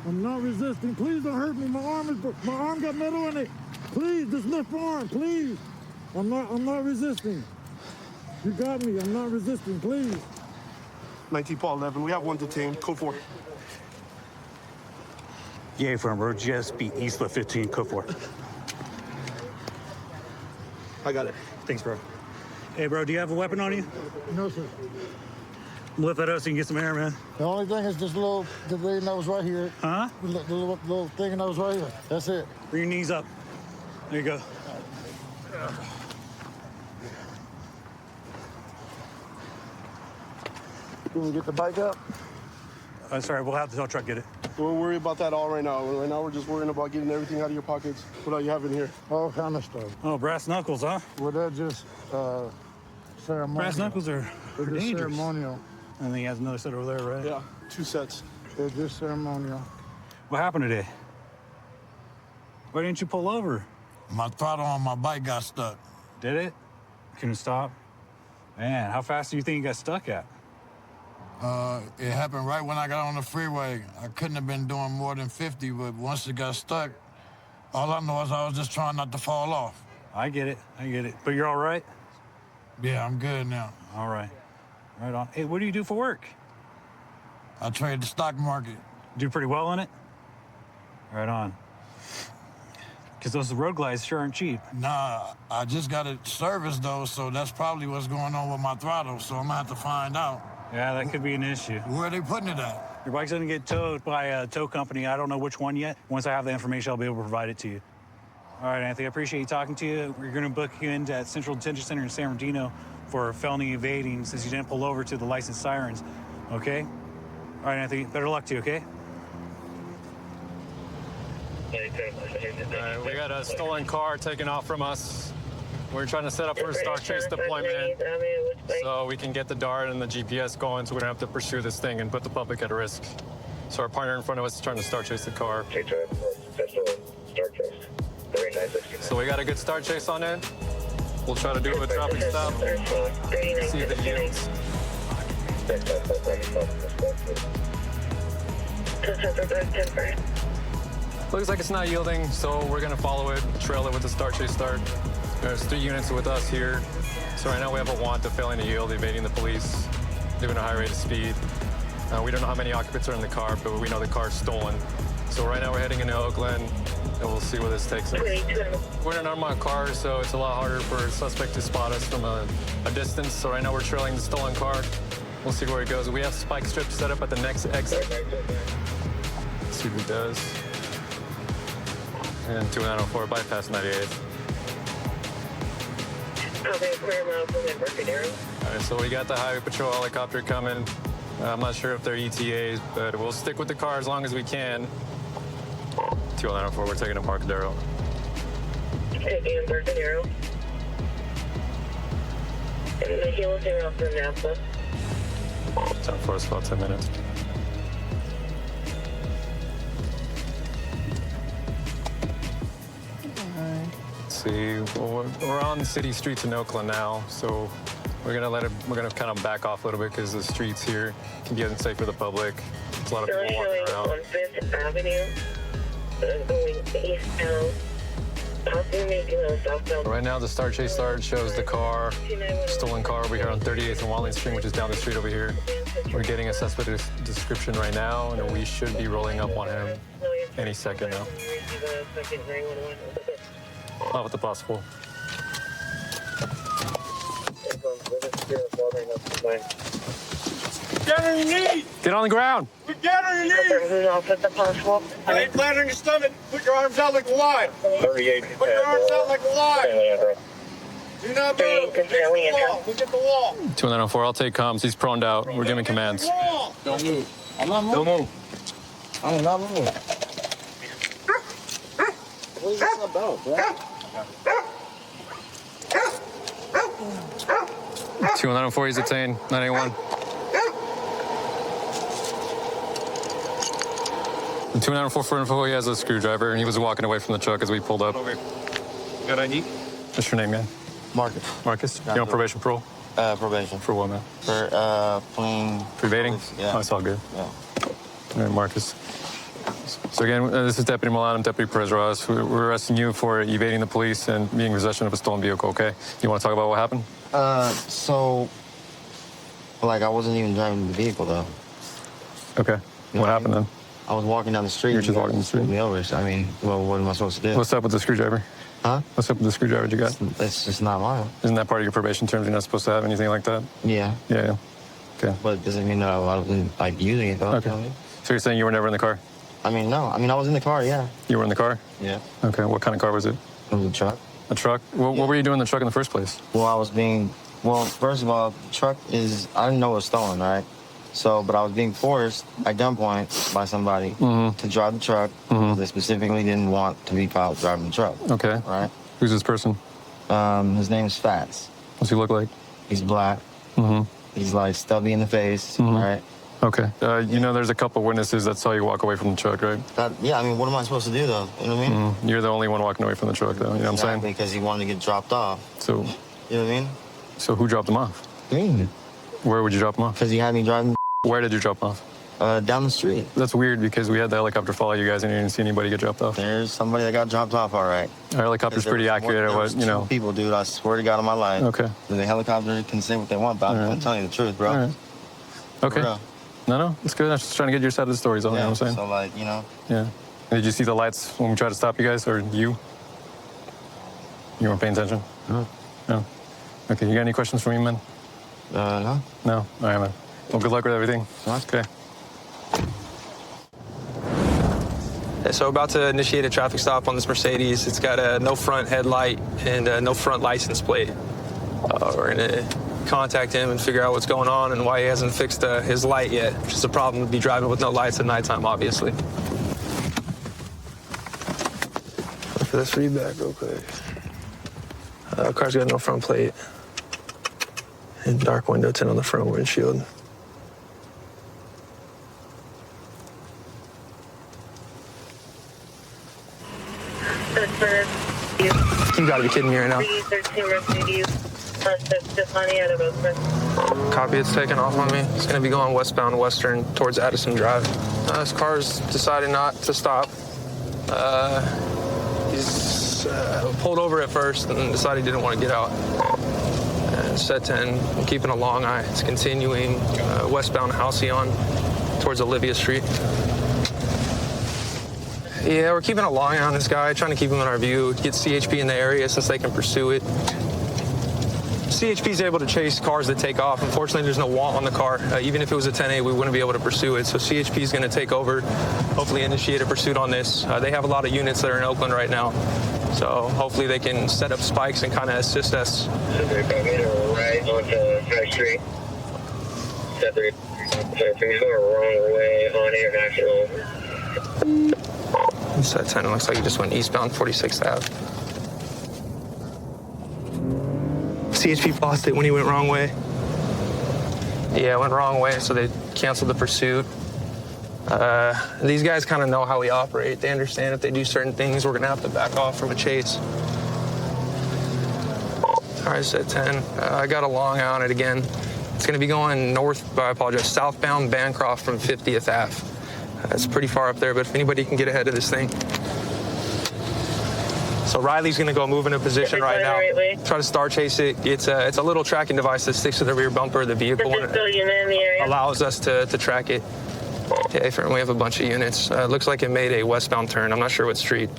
I'm not resisting. Please don't hurt me. My arm got metal in it. Please, just lift my arm, please. I'm not resisting. You got me. I'm not resisting, please. 19 Paul 11. We have one detained. Code 4. Yeah, from road GSP East of 15, code 4. I got it. Thanks, bro. Hey, bro, do you have a weapon on you? No, sir. Lift that up so you can get some air, man. The only thing is this the thing that was right here. Huh? The little thing that was right here. That's it. Bring your knees up. There you go. Can we get the bike up? Sorry, we'll have the tow truck get it. Don't worry about that all right now. Right now, we're just worrying about getting everything out of your pockets. What all you have in here? All kind of stuff. Oh, brass knuckles, huh? Well, that's just ceremonial. Brass knuckles are They're just dangerous. ceremonial. And then he has another set over there, right? Yeah, 2 sets. They're just ceremonial. What happened today? Why didn't you pull over? My throttle on my bike got stuck. Did it? Couldn't stop? Man, how fast do you think you got stuck at? It happened right when I got on the freeway. I couldn't have been doing more than 50, but once it got stuck, all I know is I was just trying not to fall off. I get it. But you're all right? Yeah, I'm good now. All right. Right on. Hey, what do you do for work? I trade the stock market. Do pretty well in it? Right on. Because those road glides sure aren't cheap. Nah, I just got it serviced, though, so that's probably what's going on with my throttle, so I'm going to have to find out. Yeah, that could be an issue. Where are they putting it at? Your bike's going to get towed by a tow company. I don't know which one yet. Once I have the information, I'll be able to provide it to you. All right, Anthony, I appreciate you talking to you. We're going to book you into at Central Detention Center in San Bernardino for felony evading since you didn't pull over to the licensed sirens, okay? All right, Anthony, better luck to you, okay? All right, we got a stolen car taken off from us. We're trying to set up for a Star Chase deployment so we can get the DART and the GPS going so we don't have to pursue this thing and put the public at risk. So our partner in front of us is trying to Star Chase the car. So we got a good Star Chase on it. We'll try to do it with traffic stop. See if it yields. Looks like it's not yielding, so we're gonna follow it, trail it with the Star Chase start. There's 3 units with us here. So right now we have a want of failing to yield, evading the police, doing a high rate of speed. We don't know how many occupants are in the car, but we know the car's stolen. So right now we're heading into Oakland, and we'll see where this takes us. We're in an unmarked car, so it's a lot harder for a suspect to spot us from a distance. So right now we're trailing the stolen car. We'll see where it goes. We have spike strips set up at the next exit. Let's see what it does. And 2904 bypass 98. All right, so we got the highway patrol helicopter coming. I'm not sure if they're ETAs, but we'll stick with the car as long as we can. 2904, we're taking Embarcadero. Taking Embarcadero. And the heel 0 for Napa. Time for us about 10 minutes. See, well, we're on city streets in Oakland now, so we're gonna kind of back off a little bit because the streets here can be unsafe for the public. There's a lot of people walking around. On 5th Avenue, going eastbound, possibly making a southbound. Right now, the Star Chase start shows the car, stolen car over here on 38th and Watling Street, which is down the street over here. We're getting a suspect description right now, and we should be rolling up on him any second now. Not with the possible. Get on your knees! Get on the ground! Get on your knees! Lay flat on your stomach. Put your arms out like a Y. 38. Put your arms out like a Y. Do not move. Look at the wall. Look at the wall. 2904, I'll take comms. He's proned out. We're giving commands. Don't move. I'm not moving. Don't move. I'm not moving. What is this about, bro? 2904, he's detained. 981. 2904 for info, he has a screwdriver, and he was walking away from the truck as we pulled up. Got ID? What's your name, man? Marcus. Marcus? You on probation, parole? Probation. For what, man? For fleeing. For evading? Yeah. Oh, it's all good. Yeah. All right, Marcus. So again, this is Deputy Milan. I'm Deputy Perez Ross. We're arresting you for evading the police and being in possession of a stolen vehicle, okay? You want to talk about what happened? So Like, I wasn't even driving the vehicle, though. Okay. What happened then? I was walking down the street. You're just walking the street? Me over. So, I mean, well, what am I supposed to do? What's up with the screwdriver? Huh? What's up with the screwdriver you got? It's just not mine. Isn't that part of your probation terms? You're not supposed to have anything like that? Yeah. Yeah. Okay. But it doesn't mean that I wasn't, like, using it, though. Okay. You know what I mean? So you're saying you were never in the car? I mean, no. I mean, I was in the car, yeah. You were in the car? Yeah. Okay. What kind of car was it? It was a truck. A truck? What were you doing in the truck in the first place? Well, first of all, the truck I didn't know it was stolen, right? So, but I was being forced at gunpoint by somebody to drive the truck. They specifically didn't want to be found driving the truck. Okay. Right? Who's this person? His name's Fats. What's he look like? He's black. He's like stubby in the face, right? Okay. You know, there's a couple witnesses that saw you walk away from the truck, right? Yeah, I mean, what am I supposed to do, though? You know what I mean? You're the only one walking away from the truck, though. You know what I'm saying? Because he wanted to get dropped off. So. You know what I mean? So who dropped him off? Me. Where would you drop him off? Because he had me driving. Where did you drop him off? Down the street. That's weird because we had the helicopter follow you guys and you didn't see anybody get dropped off. There's somebody that got dropped off, all right. Our helicopter's pretty accurate at what, you know. People, dude, I swear to God on my life. Okay. The helicopter can say what they want, but I'm telling you the truth, bro. All right. Okay. No, it's good. I'm just trying to get your side of the stories, all you know what I'm saying? So, like, you know. Yeah. Did you see the lights when we tried to stop you guys, or you? You weren't paying attention? No. Okay, you got any questions for me, man? No. No? All right, man. Well, good luck with everything. Okay. So about to initiate a traffic stop on this Mercedes. It's got a no front headlight and no front license plate. We're gonna contact him and figure out what's going on and why he hasn't fixed his light yet, which is a problem to be driving with no lights at nighttime, obviously. Look for this feedback real quick. Car's got no front plate and dark window tint on the front windshield. You gotta be kidding me right now. Copy, it's taking off on me. It's gonna be going westbound western towards Addison Drive. This car's decided not to stop. He's pulled over at first and decided he didn't want to get out. And set 10, I'm keeping a long eye. It's continuing westbound Halcyon towards Olivia Street. Yeah, we're keeping a long eye on this guy, trying to keep him in our view, get CHP in the area since they can pursue it. CHP is able to chase cars that take off. Unfortunately, there's no want on the car. Even if it was a 10A, we wouldn't be able to pursue it. So CHP is going to take over, hopefully initiate a pursuit on this. They have a lot of units that are in Oakland right now. So hopefully they can set up spikes and kind of assist us. Right onto Fresh Street. So he's going the wrong way on International. Set 10, it looks like he just went eastbound 46th Ave. CHP lost it when he went wrong way. Yeah, went wrong way, so they canceled the pursuit. These guys kind of know how we operate. They understand if they do certain things, we're gonna have to back off from a chase. All right, set 10. I got a long eye on it again. It's gonna be going southbound Bancroft from 50th Ave. It's pretty far up there, but if anybody can get ahead of this thing. So Riley's gonna go move into position right now. Try to star chase it. It's a little tracking device that sticks to the rear bumper of the vehicle and it allows us to track it. Okay, we have a bunch of units. Looks like it made a westbound turn. I'm not sure what street.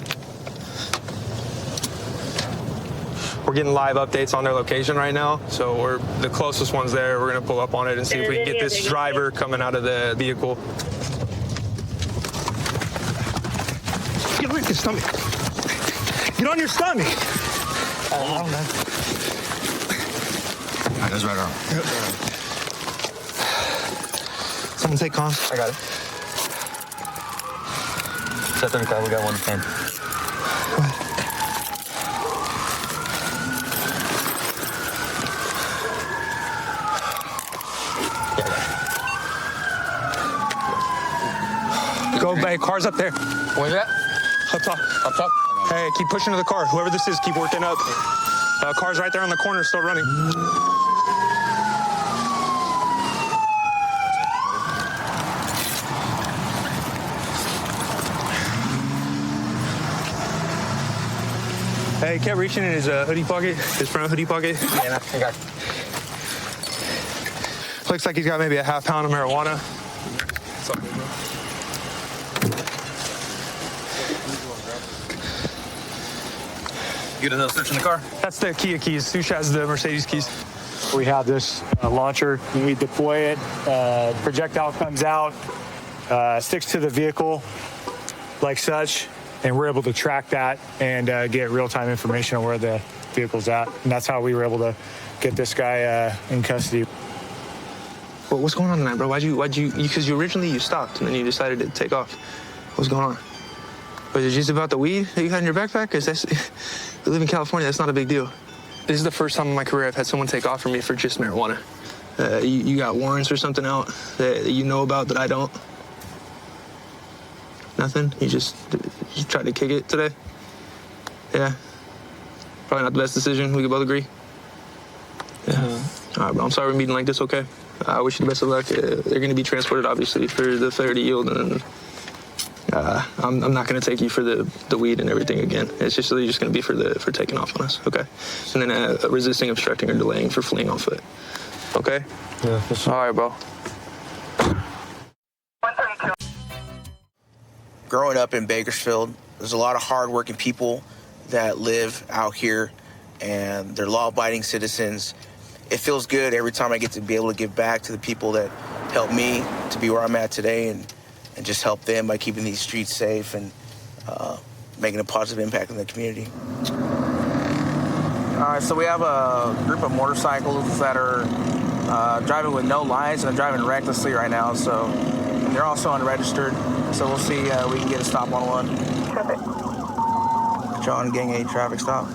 We're getting live updates on their location right now, so we're the closest ones there. We're gonna pull up on it and see if we can get this driver coming out of the vehicle. Get on your stomach. Get on your stomach. I don't know. All right, that's right arm. Yep. Someone take comms. I got it. Set 35, we got one 10. Go, babe. Car's up there. Where's that? Up top. Up top? Hey, keep pushing to the car. Whoever this is, keep working up. Car's right there on the corner, still running. Hey, he kept reaching in his hoodie pocket, his front hoodie pocket. Yeah, I got it. Looks like he's got maybe a half pound of marijuana. You did a search in the car? That's the Kia keys. Sush has the Mercedes keys. We have this launcher. We deploy it. Projectile comes out, sticks to the vehicle like such, and we're able to track that and get real-time information on where the vehicle's at. And that's how we were able to get this guy in custody. Well, what's going on tonight, bro? Because you originally stopped and then you decided to take off. What's going on? Was it just about the weed that you had in your backpack? Because we live in California, that's not a big deal. This is the first time in my career I've had someone take off from me for just marijuana. You got warrants or something out that you know about that I don't? Nothing? You just tried to kick it today? Yeah. Probably not the best decision. We could both agree. Yeah. All right, bro. I'm sorry we're meeting like this, okay? I wish you the best of luck. They're going to be transported, obviously, for the fair to yield. And I'm not going to take you for the weed and everything again. It's just really just going to be for taking off on us, okay? And then resisting, obstructing, or delaying for fleeing on foot. Okay? Yeah. All right, bro. Growing up in Bakersfield, there's a lot of hardworking people that live out here, and they're law-abiding citizens. It feels good every time I get to be able to give back to the people that helped me to be where I'm at today, and just help them by keeping these streets safe and making a positive impact on the community. All right, so we have a group of motorcycles that are driving with no lights and driving recklessly right now, and they're also unregistered, so we'll see we can get a stop on one. Perfect. John, Gang 8 traffic stop.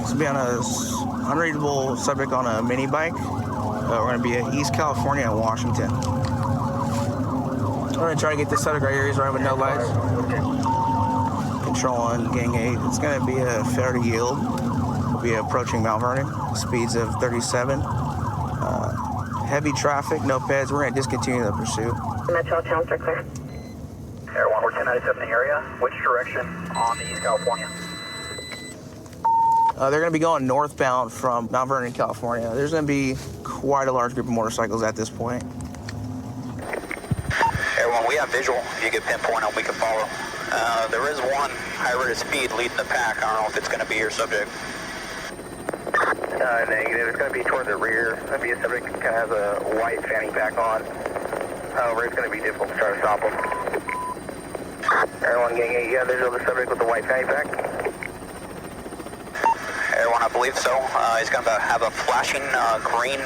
This will be on a unreadable subject on a mini bike. We're going to be in East California and Washington. We're going to try to get this subject right here. He's driving with no lights. Control on Gang 8. It's going to be a fair to yield. We'll be approaching Mount Vernon. Speeds of 37. Heavy traffic, no peds. We're going to discontinue the pursuit. Metro towns are clear. Air 1, we're 1097 in the area. Which direction on the East California? They're going to be going northbound from Mount Vernon, California. There's going to be quite a large group of motorcycles at this point. Everyone, we have visual. If you could pinpoint them, we can follow. There is one high rate of speed leading the pack. I don't know if it's going to be your subject. Negative. It's going to be toward the rear. It's going to be a subject that kind of has a white fanny pack on. However, it's going to be difficult to try to stop him. Everyone, Gang 8, you have visual of the subject with the white fanny pack? Everyone, I believe so. He's going to have a flashing green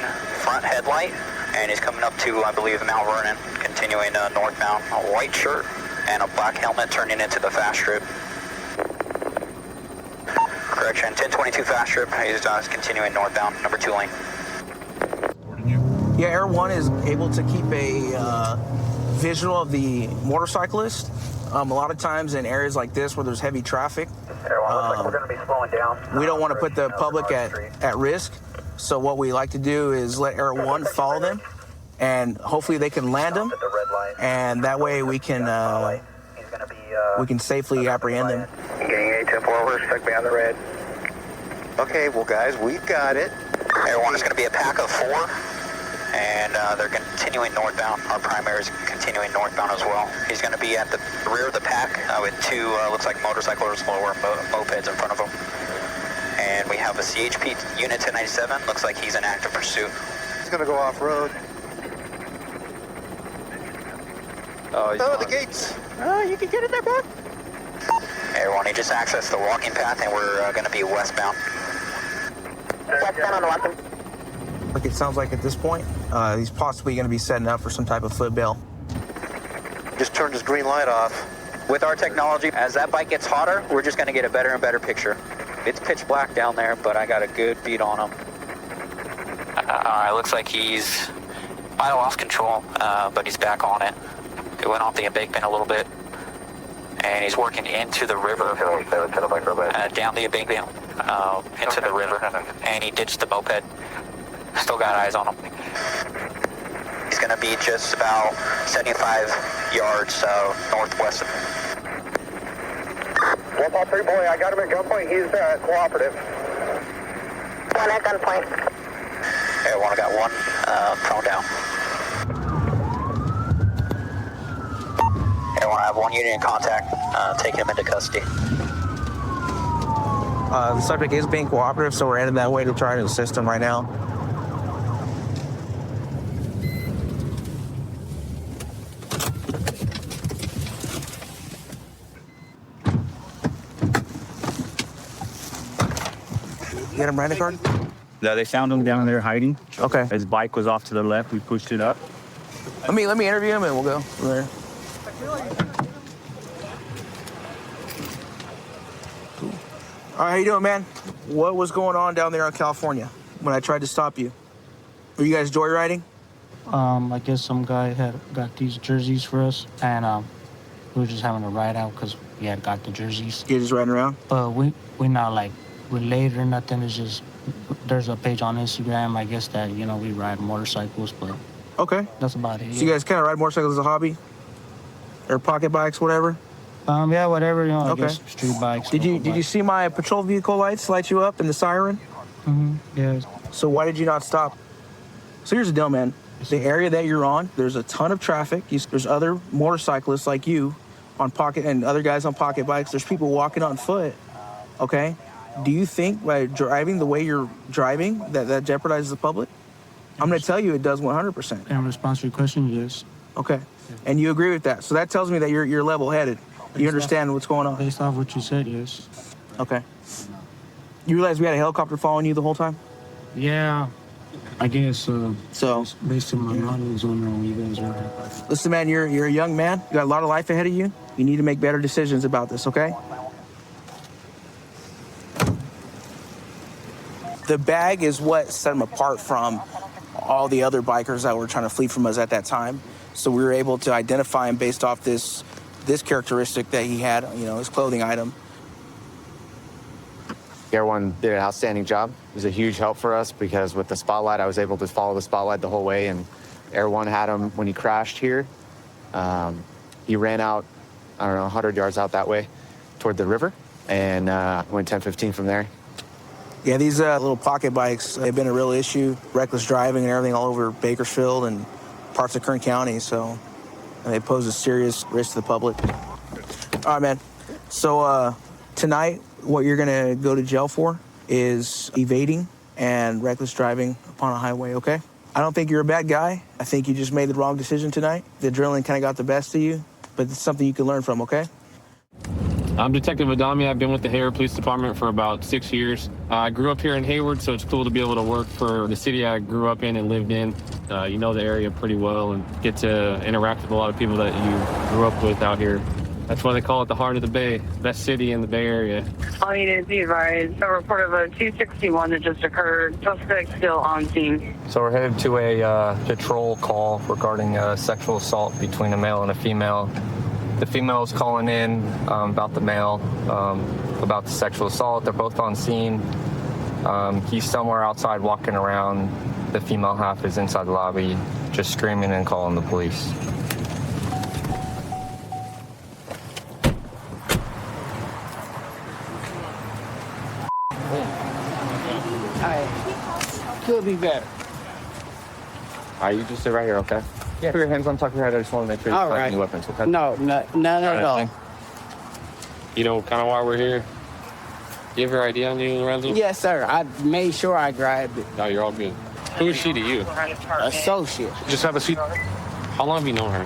front headlight, and he's coming up to, I believe, Mount Vernon, continuing northbound. A white shirt and a black helmet turning into the fast strip. Correction, 1022 fast strip. He's continuing northbound, number 2 lane. Yeah, Air 1 is able to keep a visual of the motorcyclist. A lot of times in areas like this where there's heavy traffic, Air 1, looks like we're going to be slowing down. We don't want to put the public at risk. So what we like to do is let Air 1 follow them, and hopefully they can land them, and that way we can safely apprehend them. Gang 8, 10 forward, stuck behind the red. Okay, well, guys, we got it. Air 1 is going to be a pack of 4, and they're continuing northbound. Our primary is continuing northbound as well. He's going to be at the rear of the pack with 2, looks like motorcycles or mopeds in front of him. And we have a CHP unit 1097. Looks like he's in active pursuit. He's going to go off-road. Oh, the gates. Oh, you can get in there, bud. Everyone, he just accessed the walking path, and we're going to be westbound. Westbound on the left. Like it sounds like at this point, he's possibly going to be setting up for some type of foot bail. Just turned his green light off. With our technology, as that bike gets hotter, we're just going to get a better and better picture. It's pitch black down there, but I got a good beat on him. It looks like he's might have lost control, but he's back on it. He went off the embankment a little bit, and he's working into the river, down the embankment, into the river, and he ditched the moped. Still got eyes on him. He's going to be just about 75 yards northwest of him. 153 boy, I got him at gunpoint. He's cooperative. One at gunpoint. Okay, I got one prone down. have 1 unit in contact, taking him into custody. The subject is being cooperative, so we're headed that way to try to assist him right now. You got him rent a card? Yeah, they found him down there hiding. Okay. His bike was off to the left. We pushed it up. Let me interview him and we'll go from there. Cool. All right, how you doing, man? What was going on down there in California when I tried to stop you? Were you guys joyriding? I guess some guy had got these jerseys for us, and we were just having a ride out because we had got the jerseys. You're just riding around? We not like related or nothing. It's just there's a page on Instagram, I guess, that we ride motorcycles, but okay, that's about it. So you guys kind of ride motorcycles as a hobby, or pocket bikes, whatever? Yeah, whatever. I Okay. guess street bikes. Did you see my patrol vehicle lights light you up and the siren? Yeah. So why did you not stop? So here's the deal, man. The area that you're on, there's a ton of traffic. There's other motorcyclists like you on pocket and other guys on pocket bikes. There's people walking on foot. Okay. Do you think by driving the way you're driving that jeopardizes the public? I'm going to tell you it does 100%. In response to your question, yes. Okay. And you agree with that. So that tells me that you're level-headed. You understand what's going on. Based off what you said, yes. Okay. You realize we had a helicopter following you the whole time? Yeah. I guess so. Based on my knowledge, I was wondering when you guys were. Listen, man, you're a young man. You got a lot of life ahead of you. You need to make better decisions about this, okay? The bag is what set him apart from all the other bikers that were trying to flee from us at that time. So we were able to identify him based off this characteristic that he had, his clothing item. Air One did an outstanding job. It was a huge help for us because with the spotlight, I was able to follow the spotlight the whole way, and Air One had him when he crashed here. He ran out, 100 yards out that way toward the river, and went 10-15 from there. Yeah, these little pocket bikes, they've been a real issue. Reckless driving and everything all over Bakersfield and parts of Kern County, and they pose a serious risk to the public. All right, man. So tonight, what you're going to go to jail for is evading and reckless driving upon a highway, okay? I don't think you're a bad guy. I think you just made the wrong decision tonight. The adrenaline kind of got the best of you, but it's something you can learn from, okay? I'm Detective Adami. I've been with the Hayward Police Department for about 6 years. I grew up here in Hayward, so it's cool to be able to work for the city I grew up in and lived in. You know the area pretty well and get to interact with a lot of people that you grew up with out here. That's why they call it the heart of the Bay, best city in the Bay Area. All you need to be advised, a report of a 261 that just occurred. Suspect still on scene. So we're headed to a patrol call regarding sexual assault between a male and a female. The female is calling in about the male, about the sexual assault. They're both on scene. He's somewhere outside walking around. The female half is inside the lobby, just screaming and calling the police. Could be better. All right, you just sit right here, okay? Yeah. Put your hands on top of your head. I just want to make sure you're not any weapons, okay? No, none at all. You know kind of why we're here? You have your ID on you, Lorenzo? Yes, sir. I made sure I grabbed it. No, you're all good. Who is she to you? Associate. Just have a seat. How long have you known her?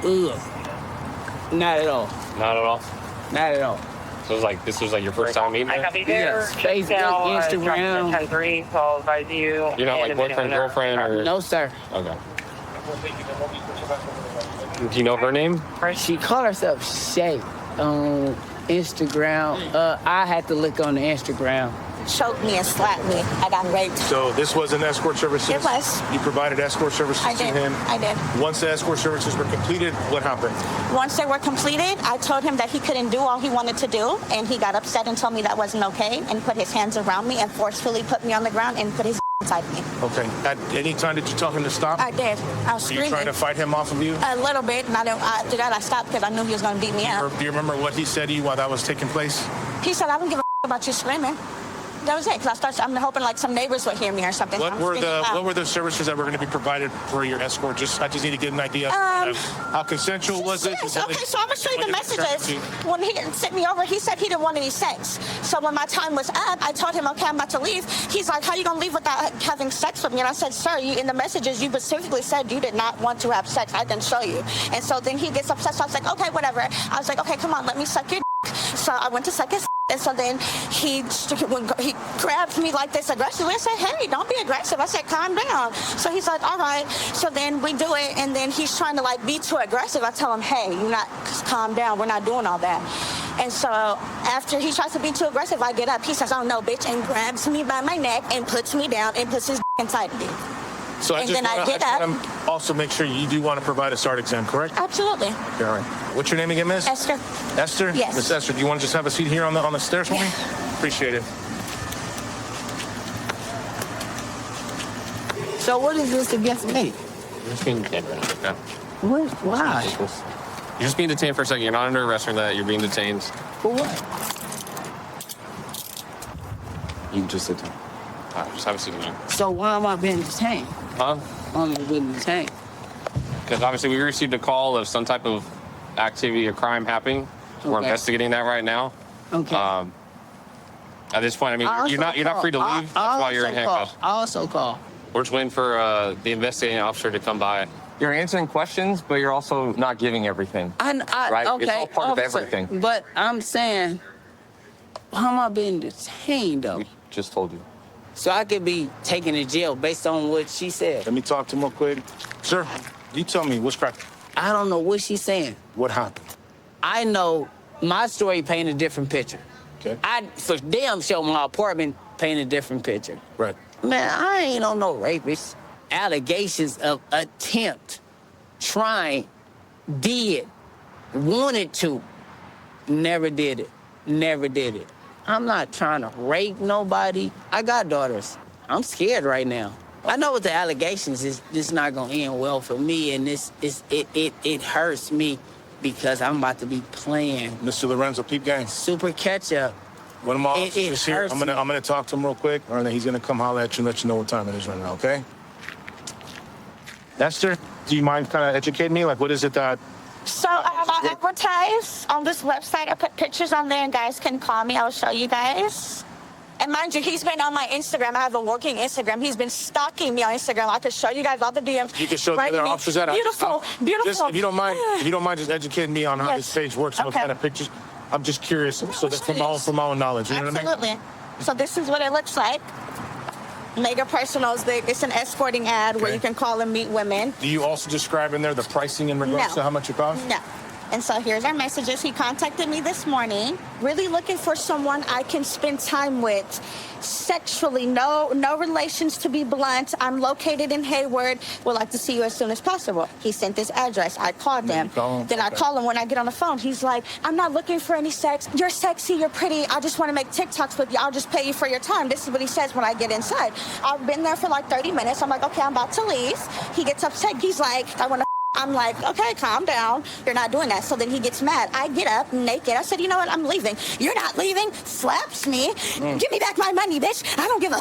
Ugh. Not at all. Not at all? Not at all. So it was like, this was like your first time meeting her? Yes. Facebook, Instagram. 10-3, so I'll advise you. You're not like boyfriend, girlfriend, or? No, sir. Okay. Do you know her name? She called herself Shay on Instagram. I had to look on the Instagram. Choked me and slapped me. I got raped. So this was an escort services? It was. You provided escort services I did. to him? I did. Once the escort services were completed, what happened? Once they were completed, I told him that he couldn't do all he wanted to do, and he got upset and told me that wasn't okay, and put his hands around me and forcefully put me on the ground and put his inside me. Okay. At any time did you tell him to stop? I did. I was Were you screaming. trying to fight him off of you? A little bit, and after that I stopped because I knew he was going to beat me up. Do you remember what he said to you while that was taking place? He said, I don't give a about you screaming. That was it. Cause I'm hoping like some neighbors would hear me or something. What were the services that were going to be provided for your escort? I just need to get an idea of how consensual was it? Okay, so I'm gonna show you the messages. When he sent me over, he said he didn't want any sex. So when my time was up, I told him, okay, I'm about to leave. He's like, how you gonna leave without having sex with me? And I said, sir, in the messages you specifically said you did not want to have sex. I can show you. And so then he gets upset. So I was like, okay, whatever. I was like, okay, come on, let me suck your dick. So I went to suck his. And so then he grabbed me like this aggressively. I said, hey, don't be aggressive. I said, calm down. So he's like, all right. So then we do it, and then he's trying to like be too aggressive. I tell him, hey, calm down. We're not doing all that. And so after he tries to be too aggressive, I get up. He says, oh no, bitch, and grabs me by my neck and puts me down and puts his inside of me. So I get up. want to also make sure you do want to provide a SART exam, correct? Absolutely. Okay, all right. What's your name again, Miss? Esther. Esther? Yes. Miss Esther, do you want to just have a seat here on the stairs for me? Appreciate it. So what is this against me? You're just being detained right now. Okay? What? Why? You're just being detained for a second. You're not under arrest or that. You're being detained. For what? You can just sit down. All right, just have a seat down. So why am I being detained? Huh? Why am I being detained? Because obviously we received a call of some type of activity or crime happening. We're investigating that right now. Okay. At this point, I mean, you're not free to leave. That's why you're in handcuffs. I also call. We're just waiting for the investigating officer to come by. You're answering questions, but you're also not giving everything. Right? Okay. It's all part of officer, everything. But I'm saying, how am I being detained though? Just told you. So I could be taken to jail based on what she said. Let me talk to him real quick. Sir, you tell me what's cracking. I don't know what she's saying. What happened? I know my story painted a different picture. Okay. I for damn sure my apartment painted a different picture. Right. Man, I ain't on no rapist. Allegations of attempt, trying, did, wanted to, never did it. Never did it. I'm not trying to rape nobody. I got daughters. I'm scared right now. I know what the allegations is. This not gonna end well for me, and it hurts me because I'm about to be playing. Mr. Lorenzo, peep gang. Super catch-up. One of my officers here. hurts I'm gonna talk to him real quick, and then he's gonna come holler at you and let you know what time it is right now. Okay? Esther, do you mind kind of educating me? Like, what is it that? So I advertise on this website. I put pictures on there, and guys can call me. I'll show you guys. And mind you, he's been on my Instagram. I have a working Instagram. He's been stalking me on Instagram. I can show you guys all the DMs. You can show the other officers that. Beautiful. Just, if you don't mind, just educating me on how this page works and what kind of pictures. I'm just curious, so that from my own knowledge. You know what I mean? Absolutely. So this is what it looks like. Mega Personals. It's an escorting ad where you can call and meet women. Do you also describe in there the pricing in regards to how much it costs? No. And so here's our messages. He contacted me this morning, really looking for someone I can spend time with sexually. No relations, to be blunt. I'm located in Hayward. Would like to see you as soon as possible. He sent this address. I called him. Then I call him when I get on the phone. He's like, I'm not looking for any sex. You're sexy. You're pretty. I just want to make TikToks with you. I'll just pay you for your time. This is what he says when I get inside. I've been there for like 30 minutes. I'm like, okay, I'm about to leave. He gets upset. He's like, I want to. I'm like, okay, calm down. You're not doing that. So then he gets mad. I get up naked. I said, you know what? I'm leaving. You're not leaving. Slaps me. Give me back my money, bitch. I don't give a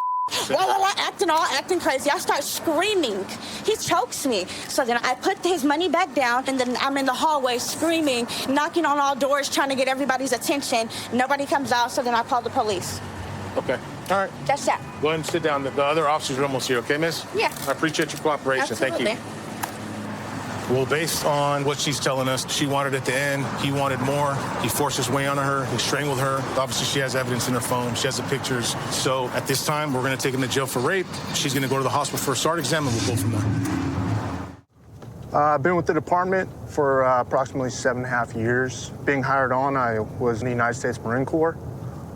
acting crazy. I start screaming. He chokes me. So then I put his money back down, and then I'm in the hallway screaming, knocking on all doors, trying to get everybody's attention. Nobody comes out, so then I call the police. Okay. All right. That's that. Go ahead and sit down. The other officers are almost here, okay, miss? Yeah. I appreciate your cooperation. Absolutely. Thank you. Well, based on what she's telling us, she wanted at the end, he wanted more. He forced his way onto her. He strangled her. Obviously, she has evidence in her phone. She has the pictures. So at this time, we're going to take him to jail for rape. She's going to go to the hospital for a SART exam, and we'll go from there. I've been with the department for approximately 7.5 years. Being hired on, I was in the United States Marine Corps.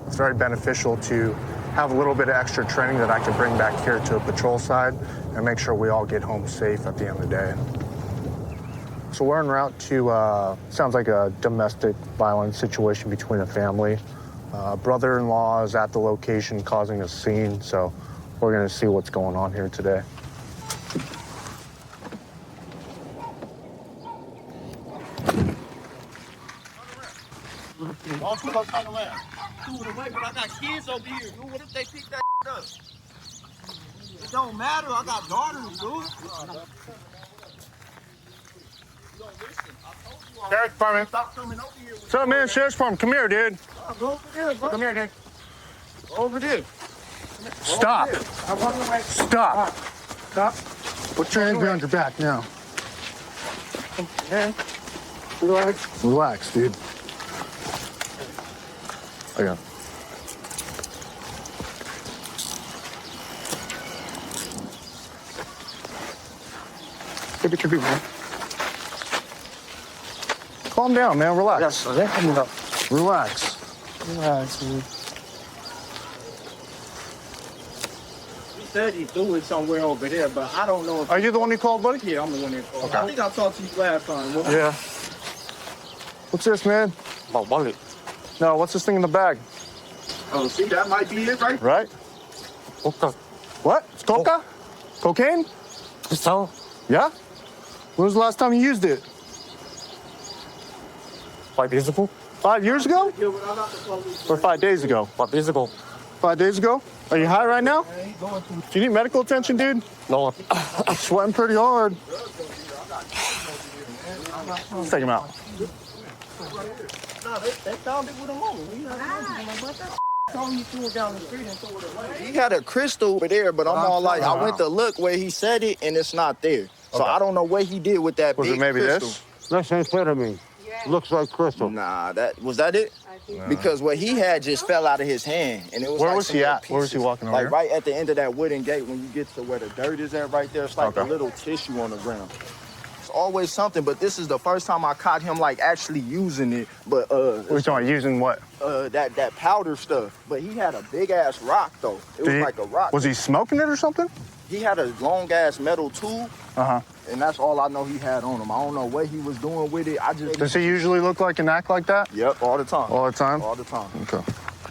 It's very beneficial to have a little bit of extra training that I can bring back here to a patrol side and make sure we all get home safe at the end of the day. So we're en route to, sounds like a domestic violence situation between a family. Brother-in-law is at the location causing a scene, so we're gonna see what's going on here today. All two of us on the land. Threw it away, but I got kids over here, dude. What if they pick that up? It don't matter. I got daughters, dude. Sheriff's Department. What's up, man? Sheriff's Department. Come here, dude. Go over there, bro. Come here, dude. Over there. Stop. Stop. Stop. Put your hands behind your back now. Man. Relax. Relax, dude. I got. Give it to me, man. Calm down, man. Relax. Yes, sir. Relax. Relax, dude. He said he's doing somewhere over there, but I don't know if... Are you the one who called, buddy? Yeah, I'm the one that called. Okay. I think I talked to you last time. Yeah. What's this, man? Oh, wallet. No, what's this thing in the bag? Oh, see, that might be it, right? Right? Okay. What? It's coca? Cocaine? So? Yeah? When was the last time you used it? 5 years ago? 5 years ago? Or 5 days ago? 5 days ago. 5 days ago? Are you high right now? Do you need medical attention, dude? No. I'm sweating pretty hard. Let's take him out. No, they found it with a woman. You threw it down the street and threw it away. He had a crystal over there, but I'm all like, I went to look where he said it, and it's not there. So I don't know what he did with that Was big it maybe crystal. this? That's amphetamine. Looks like crystal. Nah, was that it? Because what he had just fell out of his hand, and it was. Where like was some he little at? Where was he pieces. walking over Like here? right at the end of that wooden gate, when you get to where the dirt is at, right there. It's like Okay. a little tissue on the ground. It's always something, but this is the first time I caught him like actually using it. But What are you talking about? Using what? that powder stuff. But he had a big ass rock though. It was like a rock. Was he smoking it or something? He had a long ass metal tool. Uh-huh. And that's all I know he had on him. I don't know what he was doing with it. Does he usually look like and act like that? Yep, all the time. All the time? All the time. Okay.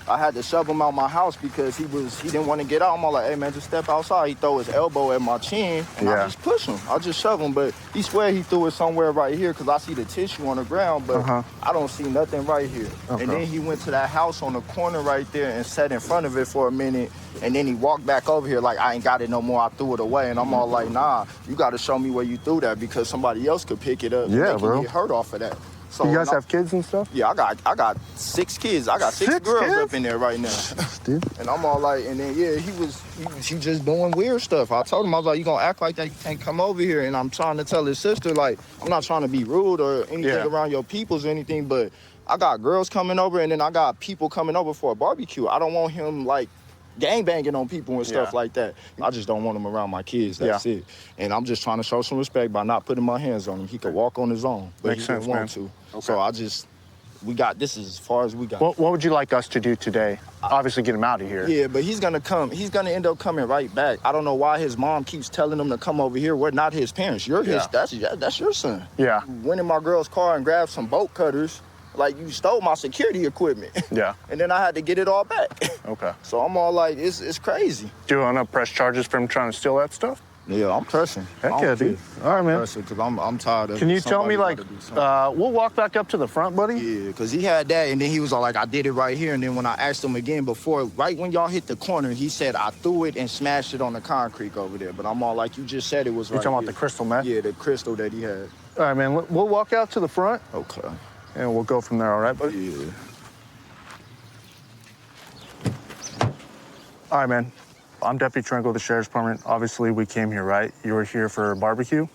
I had to shove him out my house because he didn't want to get out. I'm all like, hey man, just step outside. He throw his elbow at my chin and I just push him. I just shove him, but he swear he threw it somewhere right here because I see the tissue on the ground, but I don't see nothing right here. Okay. And then he went to that house on the corner right there and sat in front of it for a minute. And then he walked back over here like, I ain't got it no more. I threw it away. And I'm all like, nah, you got to show me where you threw that because somebody else could pick it up. Yeah, and they bro. can get hurt off of that. So you guys have kids and stuff? Yeah, I got 6 kids. I got six girls kids? up in there right now. Dude. And I'm all like, and then yeah, he was just doing weird stuff. I told him, I was like, you gonna act like that, you can't come over here. And I'm trying to tell his sister, like, I'm not trying to be rude or anything around your peoples or anything, but I got girls coming over and then I got people coming over for a barbecue. I don't want him like gangbanging on people and stuff like that. I just don't want him around my kids. That's it. And I'm just trying to show some respect by not putting my hands on him. He could walk on his own, but Makes he didn't sense, want man. to. Okay. So this is as far as we got. What would you like us to do today? Obviously get him out of here. Yeah, but he's gonna come. He's gonna end up coming right back. I don't know why his mom keeps telling him to come over here. We're not his parents. You're his. That's your son. Yeah. You went in my girl's car and grabbed some bolt cutters. Like you stole my security equipment. Yeah. And then I had to get it all back. Okay. So I'm all like, it's crazy. Do you want to press charges for him trying to steal that stuff? Yeah, I'm pressing. Heck yeah, dude. All right, man. Because I'm tired of. Can you tell me, like, we'll walk back up to the front, buddy? Yeah, because he had that, and then he was all like, I did it right here. And then when I asked him again before, right when y'all hit the corner, he said, I threw it and smashed it on the concrete over there. But I'm all like, you just said it was right You talking about here. the crystal, man? Yeah, the crystal that he had. All right, man. We'll walk out to the front. Okay. And we'll go from there, all right, buddy? Yeah. All right, man. I'm Deputy Trinkle, the Sheriff's Department. Obviously, we came here, right? You were here for a barbecue?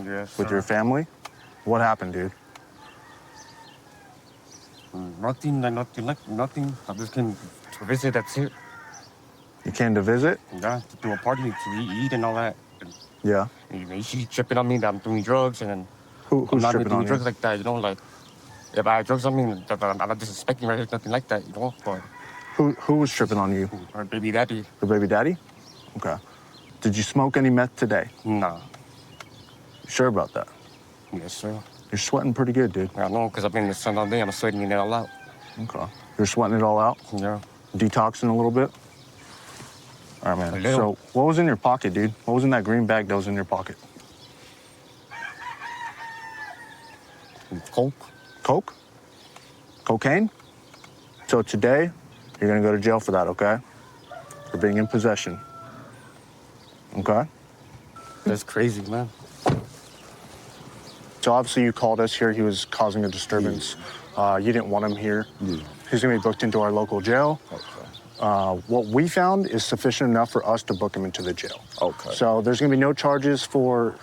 Yes, with your family? What happened, dude? Nothing. I just came to visit, that's it. You came to visit? Yeah, to do a party, to eat and all that. Yeah. And she's tripping on me that I'm doing drugs and then Who's I'm not tripping doing on drugs you? like that, you know, like if I have drugs on me, I'm not disrespecting right here, nothing like that, you know, but Who was tripping on you? our baby daddy. Your baby daddy? Okay. Did you smoke any meth today? Nah. You sure about that? Yes, sir. You're sweating pretty good, dude. I know, because I've been in the sun all day, I'm sweating it all out. Okay. You're sweating it all out? Yeah. Detoxing a little bit? All right, man. So what was in your pocket, dude? What was in that green bag that was in your pocket? Coke. Coke? cocaine. So today, you're gonna go to jail for that, okay? For being in possession. Okay? That's crazy, man. So obviously you called us here. He was causing a disturbance. You didn't want him here. He's gonna be booked into our local jail. What we found is sufficient enough for us to book him into the jail. Okay. So there's gonna be no charges for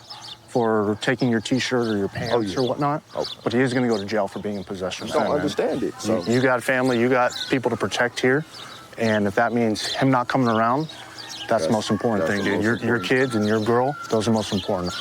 taking your T-shirt or your pants or whatnot. But he is gonna go to jail for being in possession. I don't understand it. So. You got family, you got people to protect here. And if that means him not coming around, that's the most important thing, dude. Your kids and your girl, those are most important.